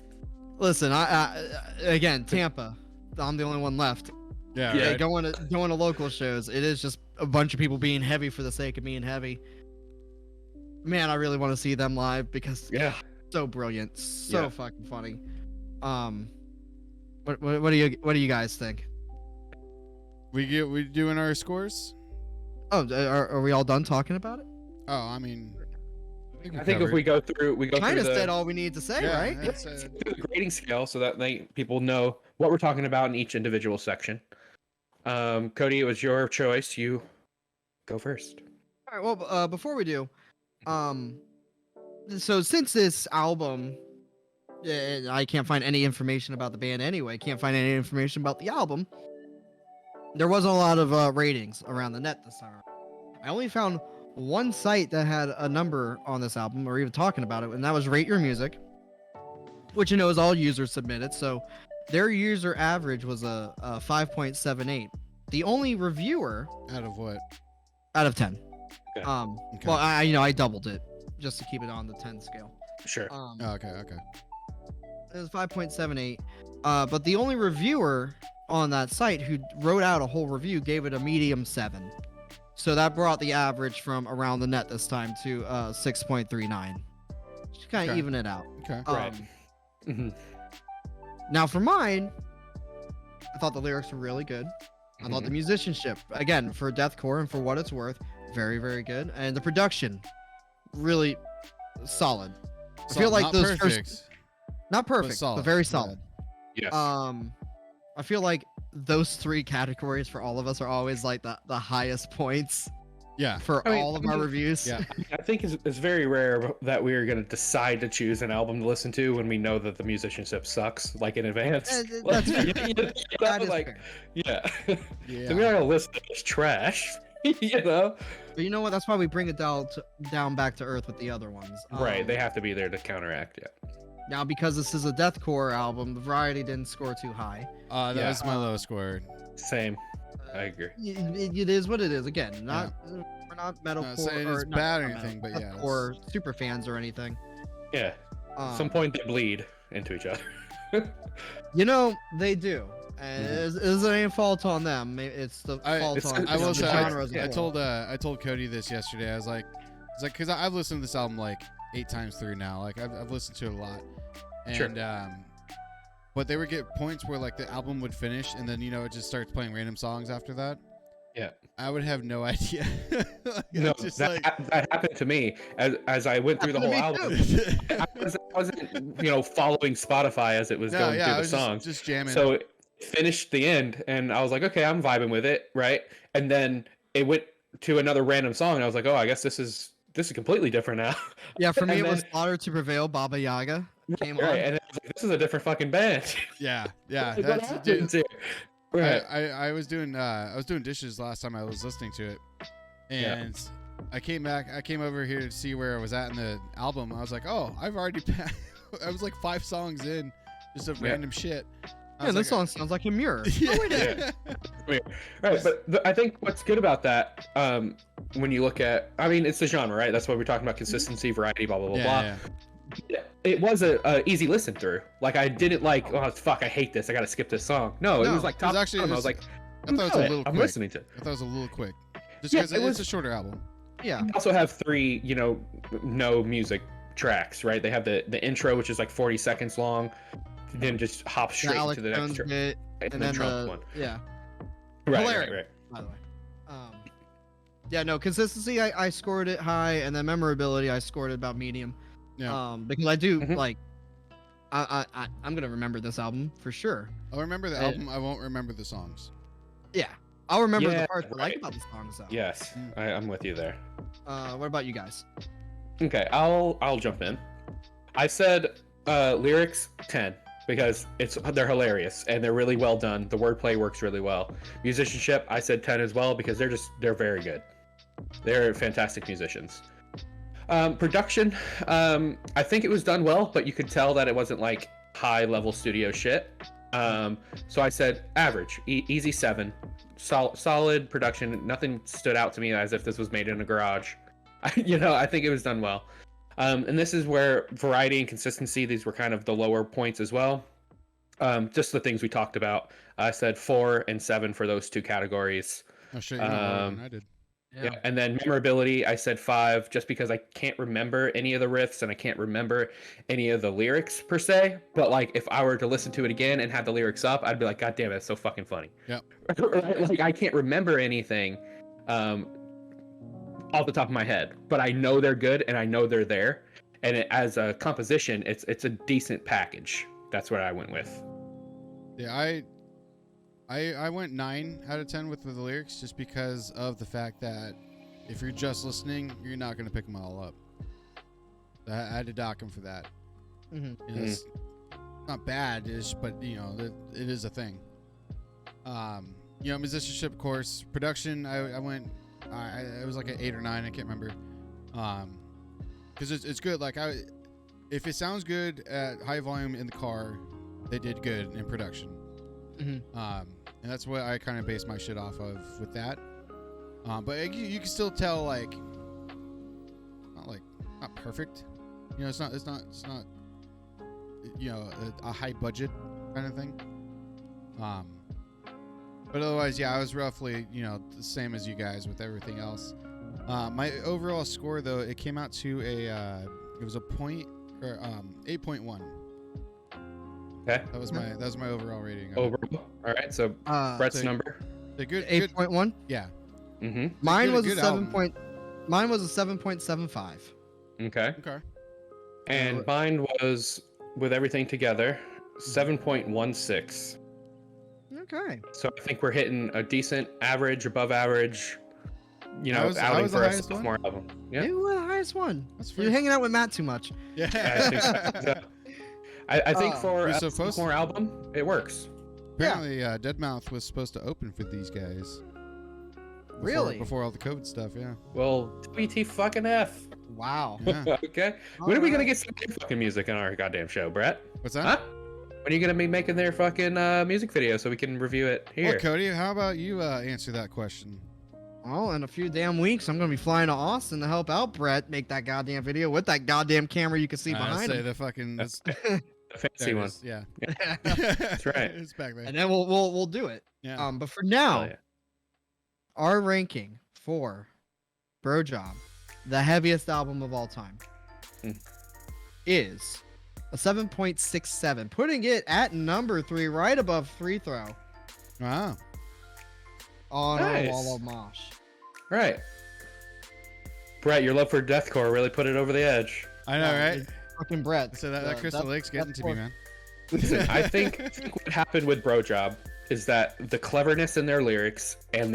Speaker 3: listen, I again, Tampa. I'm the only one left.
Speaker 2: Yeah.
Speaker 1: Yeah.
Speaker 2: Right.
Speaker 3: Going to local shows, it is just a bunch of people being heavy for the sake of being heavy. Man, I really want to see them live because
Speaker 1: Yeah.
Speaker 3: so brilliant, so
Speaker 1: Yeah.
Speaker 3: fucking funny. What do you guys think?
Speaker 2: We doing our scores?
Speaker 3: Oh, are we all done talking about it?
Speaker 2: Oh, I mean,
Speaker 1: I think if we go through
Speaker 3: Kind of
Speaker 1: the,
Speaker 3: said all we need to say,
Speaker 2: yeah,
Speaker 3: right?
Speaker 2: that's,
Speaker 1: through the grading scale so that people know what we're talking about in each individual section. Cody, it was your choice. You go first.
Speaker 3: All right. Well, before we do, so since this album, I can't find any information about the band anyway. Can't find any information about the album. There wasn't a lot of ratings around the net this time. I only found one site that had a number on this album, or even talking about it, and that was Rate Your Music, which is all users submitted. So their user average was a 5.78. The only reviewer
Speaker 2: out of what?
Speaker 3: out of 10.
Speaker 1: Okay.
Speaker 2: Okay.
Speaker 3: Well, I doubled it just to keep it on the 10 scale.
Speaker 1: Sure.
Speaker 2: Oh, okay.
Speaker 3: It was 5.78. But the only reviewer on that site who wrote out a whole review gave it a medium 7. So that brought the average from around the net this time to 6.39. Just kind of
Speaker 2: Okay.
Speaker 3: even it out.
Speaker 2: Okay.
Speaker 1: Right. Mhm.
Speaker 3: Now for mine, I thought the lyrics were really good. I thought the musicianship, again, for deathcore and for what it's worth, very, very good. And the production, really solid. I feel like those first, not perfect, but very solid.
Speaker 1: Yes.
Speaker 3: I feel like those 3 categories for all of us are always like the highest points.
Speaker 2: Yeah.
Speaker 3: For all of our reviews.
Speaker 1: Yeah. I think it's very rare that we are going to decide to choose an album to listen to when we know that the musicianship sucks, like in advance.
Speaker 3: That's fair. That is
Speaker 1: like,
Speaker 3: fair.
Speaker 1: Yeah.
Speaker 2: Yeah.
Speaker 1: So we're not going to listen to this trash, you know?
Speaker 3: But you know what? That's why we bring it down back to earth with the other ones.
Speaker 1: Right. They have to be there to counteract it.
Speaker 3: Now, because this is a deathcore album, the variety didn't score too high.
Speaker 2: That was my lowest score.
Speaker 1: Same. I agree.
Speaker 3: It is what it is. Again, we're not metalcore
Speaker 2: saying it's bad or anything, but yeah,
Speaker 3: or super fans or anything.
Speaker 1: Yeah. At some point they bleed into each other.
Speaker 3: You know they do. And is there any fault on them? It's the fault on
Speaker 2: I will
Speaker 3: the
Speaker 2: say,
Speaker 3: genres.
Speaker 2: I told Cody this yesterday. I was like, because I've listened to this album like 8 times through now. Like I've listened to it a lot, and but they would get points where like the album would finish, and then it just starts playing random songs after that.
Speaker 1: Yeah,
Speaker 2: I would have no idea.
Speaker 1: No, that happened to me as I went through the whole album. I wasn't following Spotify as it was going through the songs.
Speaker 2: Just jamming.
Speaker 1: So it finished the end, and I was like, okay, I'm vibing with it, right? And then it went to another random song, and I was like, oh, I guess this is completely different now.
Speaker 3: Yeah, for me it was Slaughter to Prevail, Baba Yaga came on.
Speaker 1: And I was like, this is a different fucking band.
Speaker 2: Yeah.
Speaker 1: Right.
Speaker 2: I was doing dishes last time I was listening to it, and I came over here to see where I was at in the album. I was like, oh, I've already I was like 5 songs in, just of random shit.
Speaker 3: Yeah, this song sounds like a mirror.
Speaker 1: Right, but I think what's good about that, when you look at, I mean, it's the genre, right? That's what we're talking about: consistency, variety, blah blah blah blah. Yeah. It was a easy listen through. Like I didn't like, oh fuck, I hate this. I gotta skip this song. No, it was like top. I was like,
Speaker 2: I thought it was a little quick.
Speaker 1: I'm listening to it.
Speaker 2: I thought it was a little quick. Just because it's a shorter album.
Speaker 3: Yeah.
Speaker 1: We also have 3, no music tracks, right? They have the intro, which is like 40 seconds long. Then just hop straight into the next track.
Speaker 3: And then
Speaker 1: Trump one.
Speaker 3: Yeah.
Speaker 1: Right.
Speaker 3: By the way. Yeah, no, consistency I scored it high, and then memorability I scored it about medium.
Speaker 2: Yeah.
Speaker 3: Because I do like I'm gonna remember this album for sure.
Speaker 2: I'll remember the album, I won't remember the songs.
Speaker 3: Yeah. I'll remember the parts I like about the songs though.
Speaker 1: Yes. I'm with you there.
Speaker 3: What about you guys?
Speaker 1: Okay, I'll jump in. I said lyrics 10 because they're hilarious and they're really well done. The wordplay works really well. Musicianship, I said 10 as well because they're very good. They're fantastic musicians. Production, I think it was done well, but you could tell that it wasn't like high level studio shit. So I said average, easy 7, solid production. Nothing stood out to me as if this was made in a garage. I think it was done well. And this is where variety and consistency, these were kind of the lower points as well. Just the things we talked about. I said 4 and 7 for those 2 categories.
Speaker 2: Oh shit, you know more than I did.
Speaker 1: Yeah, and then memorability, I said 5 just because I can't remember any of the riffs and I can't remember any of the lyrics per se. But like if I were to listen to it again and have the lyrics up, I'd be like, God damn it, it's so fucking funny.
Speaker 2: Yeah.
Speaker 1: Like I can't remember anything off the top of my head, but I know they're good and I know they're there. And as a composition, it's a decent package. That's what I went with.
Speaker 2: Yeah, I went 9 out of 10 with the lyrics just because of the fact that if you're just listening, you're not going to pick them all up. I had to dock them for that. It's not bad, but it is a thing. Musicianship, of course. Production, I went, it was like an 8 or 9, I can't remember. Because it's good. Like if it sounds good at high volume in the car, they did good in production. And that's what I kind of base my shit off of with that. But you can still tell not perfect. It's not a high budget kind of thing. But otherwise, yeah, I was roughly the same as you guys with everything else. My overall score though, it came out to it was a point or 8.1.
Speaker 1: Okay.
Speaker 2: That was my overall rating.
Speaker 1: Overall. All right. So Brett's
Speaker 2: so-
Speaker 1: number.
Speaker 2: The good
Speaker 3: 8.1.
Speaker 2: Yeah.
Speaker 1: Mm-hmm.
Speaker 3: Mine was
Speaker 2: good
Speaker 3: a 7
Speaker 2: album.
Speaker 3: point. Mine was a 7.75.
Speaker 1: Okay.
Speaker 2: Okay.
Speaker 1: And mine was, with everything together, 7.16.
Speaker 3: Okay.
Speaker 1: So I think we're hitting a decent average, above average,
Speaker 2: That was
Speaker 1: outing
Speaker 2: the
Speaker 1: for a
Speaker 2: highest one?
Speaker 1: sophomore album. Yeah.
Speaker 3: You were the highest one.
Speaker 2: That's
Speaker 3: You're
Speaker 2: fair.
Speaker 3: hanging out with Matt too much.
Speaker 2: Yeah.
Speaker 1: I think so. I think for
Speaker 2: You're
Speaker 1: a
Speaker 2: supposed to-
Speaker 1: sophomore album, it works.
Speaker 2: Apparently, Deadmau5 was supposed to open for these guys.
Speaker 3: Really?
Speaker 2: Before all the COVID stuff, yeah.
Speaker 1: Well, WT fucking F.
Speaker 3: Wow.
Speaker 2: Yeah.
Speaker 1: Okay. When are we gonna
Speaker 3: Alright.
Speaker 1: get some new fucking music on our goddamn show, Brett?
Speaker 2: What's that?
Speaker 1: Huh? When are you gonna be making their fucking music video so we can review it here?
Speaker 2: Well, Cody, how about you answer that question?
Speaker 3: Well, in a few damn weeks, I'm gonna be flying to Austin to help out Brett make that goddamn video with that goddamn camera you can see
Speaker 2: I
Speaker 3: behind
Speaker 2: say
Speaker 3: him.
Speaker 2: the fucking.
Speaker 1: That's
Speaker 2: There
Speaker 1: a fancy
Speaker 2: it
Speaker 1: one.
Speaker 2: is, yeah.
Speaker 1: That's right.
Speaker 2: It's back there.
Speaker 3: And then we'll do it.
Speaker 2: Yeah.
Speaker 3: But for now,
Speaker 1: Hell yeah.
Speaker 3: our ranking for BROJOB, the heaviest album of all time,
Speaker 1: Hmm.
Speaker 3: is a 7.67, putting it at number 3, right above Free Throw
Speaker 2: Wow.
Speaker 3: on
Speaker 1: Nice.
Speaker 3: our wall of mosh.
Speaker 1: Right. Brett, your love for deathcore really put it over the edge.
Speaker 2: I know,
Speaker 3: Yeah,
Speaker 2: right?
Speaker 3: it's Fucking Brett.
Speaker 2: So that Crystal Lake's getting to me, man.
Speaker 1: Listen, I think what happened with BROJOB is that the cleverness in their lyrics and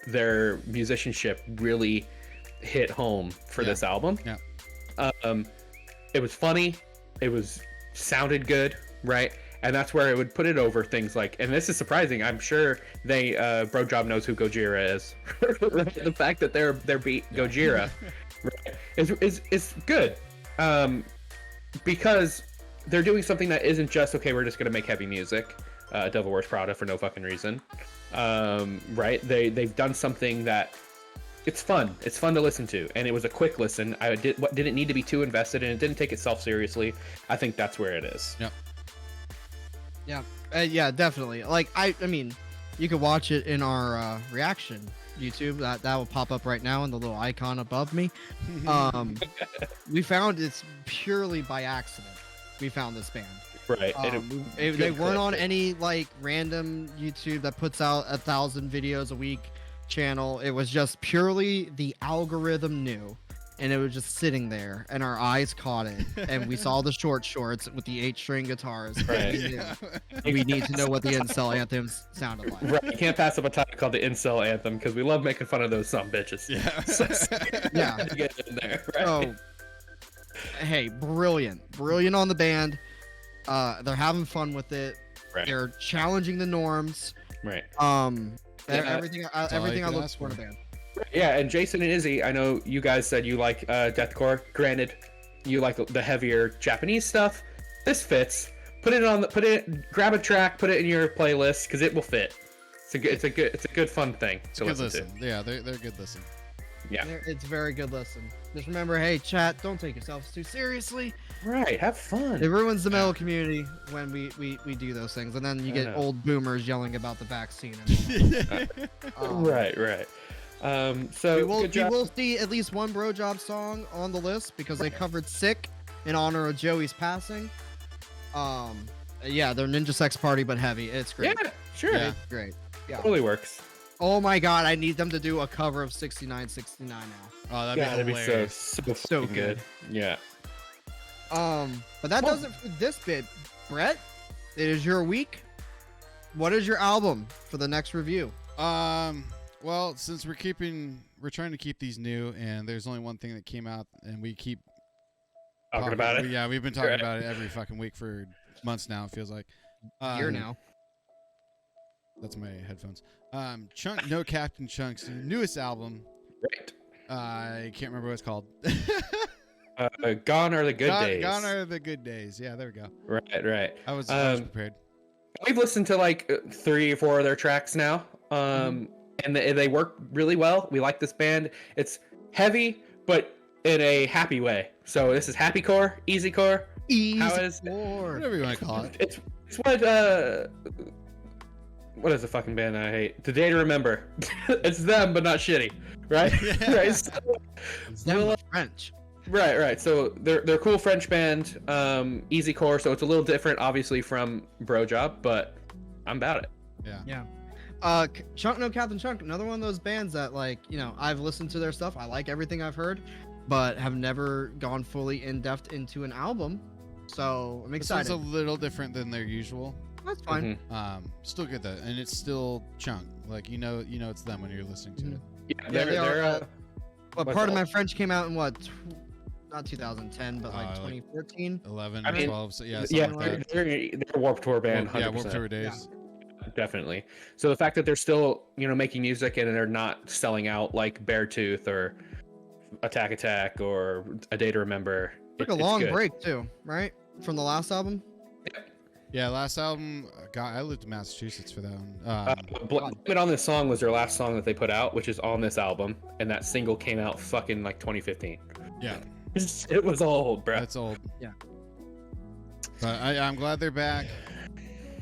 Speaker 1: their musicianship really hit home for
Speaker 2: Yeah.
Speaker 1: this album.
Speaker 2: Yeah.
Speaker 1: It was funny. It sounded good, right? And that's where it would put it over things like, and this is surprising. I'm sure BROJOB knows who Gojira is. The fact that they're beat Gojira right, is good, because they're doing something that isn't just okay. We're just gonna make heavy music. Devil Wears Prada for no fucking reason, right? They've done something that it's fun. It's fun to listen to, and it was a quick listen. Didn't need to be too invested, and it didn't take itself seriously. I think that's where it is.
Speaker 2: Yep.
Speaker 3: Yeah, definitely. Like I mean, you could watch it in our reaction YouTube. That will pop up right now in the little icon above me. We found it's purely by accident. We found this band.
Speaker 1: Right.
Speaker 3: They weren't on any like random YouTube that puts out 1,000 videos a week channel. It was just purely the algorithm knew, and it was just sitting there, and our eyes caught it, and we saw the shorts with the 8-string guitars. and
Speaker 1: Right.
Speaker 3: we knew. We need to know what the incel anthems sounded like.
Speaker 1: Right. You can't pass up a title called the Incel Anthem because we love making fun of those some bitches.
Speaker 2: Yeah.
Speaker 3: Yeah.
Speaker 1: To get in there, right?
Speaker 3: So, hey, brilliant on the band. They're having fun with it.
Speaker 1: Right.
Speaker 3: They're challenging the norms.
Speaker 1: Right.
Speaker 3: Everything I
Speaker 2: could
Speaker 3: look
Speaker 2: ask
Speaker 3: for in a
Speaker 2: for.
Speaker 3: band.
Speaker 1: Yeah, and Jason and Izzy, I know you guys said you like deathcore. Granted, you like the heavier Japanese stuff. This fits. Grab a track, put it in your playlist because it will fit. It's a good fun thing to
Speaker 2: Good
Speaker 1: listen
Speaker 2: listen. Yeah, they're good listen.
Speaker 1: Yeah.
Speaker 3: It's a very good listen. Just remember, hey, chat, don't take yourselves too seriously.
Speaker 1: to. Right, have fun.
Speaker 3: It ruins the metal community when we do those things, and then you
Speaker 1: I
Speaker 3: get
Speaker 1: know.
Speaker 3: old boomers yelling about the vaccine. And
Speaker 1: Right. So
Speaker 3: we will
Speaker 1: good job.
Speaker 3: see at least one BROJOB song on the list because they covered "Sick" in honor of Joey's passing. Yeah, they're Ninja Sex Party but heavy. It's great.
Speaker 1: Yeah, sure.
Speaker 2: Yeah.
Speaker 3: It's great. Yeah.
Speaker 1: Totally works.
Speaker 3: Oh my god, I need them to do a cover of 6969 now.
Speaker 2: Oh, that'd
Speaker 1: That'd
Speaker 2: be
Speaker 1: be
Speaker 2: hilarious.
Speaker 1: so
Speaker 3: So
Speaker 1: fucking
Speaker 3: good.
Speaker 1: Yeah.
Speaker 3: But that
Speaker 1: Well-
Speaker 3: does it for this bit. Brett, it is your week. What is your album for the next review?
Speaker 2: Well, since we're trying to keep these new, and there's only one thing that came out, and we keep
Speaker 1: Talking about it.
Speaker 2: Yeah, we've been talking
Speaker 1: Right.
Speaker 2: about it every fucking week for months now. It feels like.
Speaker 3: Year now.
Speaker 2: That's my headphones. Chunk, No Captain Chunk's newest album.
Speaker 1: Right.
Speaker 2: I can't remember what it's called.
Speaker 1: Gone are the good days.
Speaker 2: Gone are the good days. Yeah, there we go.
Speaker 1: Right.
Speaker 2: I was prepared.
Speaker 1: We've listened to like 3 or 4 of their tracks now, and they work really well. We like this band. It's heavy, but in a happy way. So this is happycore, easycore. How is it?
Speaker 2: Whatever you want to call it.
Speaker 1: It's what is the fucking band I hate? Today to Remember. It's them, but not shitty, right?
Speaker 2: Yeah.
Speaker 1: Right. So,
Speaker 3: It's them
Speaker 1: We'll-
Speaker 3: French.
Speaker 1: Right. So they're a cool French band, easy core, so it's a little different, obviously, from BROJOB, but I'm about it.
Speaker 3: Yeah. Chunk No Captain Chunk, another one of those bands that, like, you know, I've listened to their stuff. I like everything I've heard, but have never gone fully in depth into an album. So I'm excited.
Speaker 2: This one's a little different than their usual.
Speaker 3: That's fine.
Speaker 2: Still good though, and it's still Chunk. Like you know it's them when you're listening to it.
Speaker 1: Yeah, they're
Speaker 3: but Part of My French came out in what? Not 2010, but like 2014,
Speaker 2: 11 or 12. So yeah,
Speaker 1: they're a Warped Tour band. 100%.
Speaker 2: Yeah, Warped Tour days.
Speaker 1: Yeah, definitely. So the fact that they're still, you know, making music and they're not selling out like Beartooth or Attack or A Day to Remember.
Speaker 3: Took a long break too, right? From the last album.
Speaker 2: Yeah, last album. God, I lived in Massachusetts for that one.
Speaker 1: Blame It On This Song was their last song that they put out, which is on this album, and that single came out fucking like 2015.
Speaker 2: Yeah.
Speaker 1: It was old, bro.
Speaker 2: That's old.
Speaker 3: Yeah.
Speaker 2: But I'm glad they're back.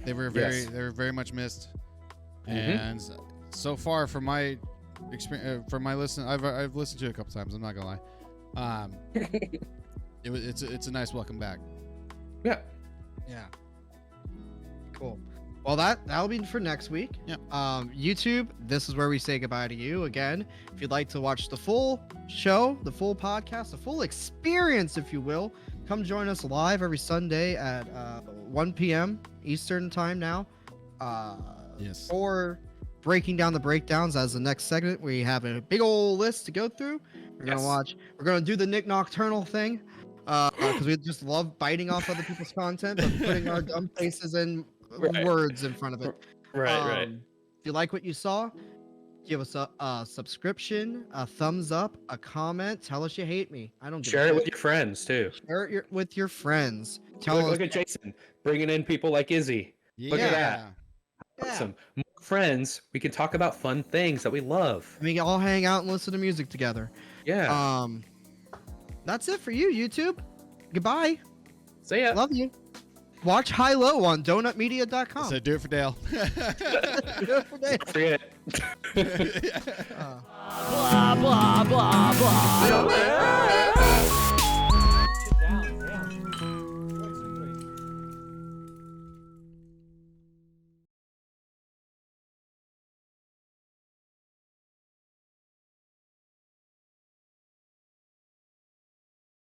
Speaker 2: They were very much missed. And so far, from my experience, from my listen, I've listened to it a couple times. I'm not gonna lie. It's a nice welcome back.
Speaker 1: Yeah.
Speaker 3: Cool. Well, that'll be for next week.
Speaker 2: Yeah.
Speaker 3: YouTube, this is where we say goodbye to you again. If you'd like to watch the full show, the full podcast, the full experience, if you will, come join us live every Sunday at 1 p.m. Eastern time now.
Speaker 2: Yes.
Speaker 3: For breaking down the breakdowns as the next segment. We have a big old list to go through. We're gonna do the Nick Nocturnal thing. Because we just love biting off other people's content, but putting our dumb faces and words in front of it.
Speaker 1: Right.
Speaker 3: If you like what you saw, give us a subscription, a thumbs up, a comment. Tell us you hate me. I don't
Speaker 1: share it with your friends too.
Speaker 3: Share it with your friends.
Speaker 1: Look at Jason bringing in people like Izzy.
Speaker 2: Yeah.
Speaker 1: Look at that. Awesome. More friends. We can talk about fun things that we love.
Speaker 3: We can all hang out and listen to music together.
Speaker 1: Yeah.
Speaker 3: That's it for you, YouTube. Goodbye.
Speaker 1: See ya.
Speaker 3: Love you. Watch High Low on donutmedia.com.
Speaker 2: So do it for Dale.
Speaker 3: Do it for Dale.
Speaker 1: Don't forget.
Speaker 4: Blah, blah, blah, blah.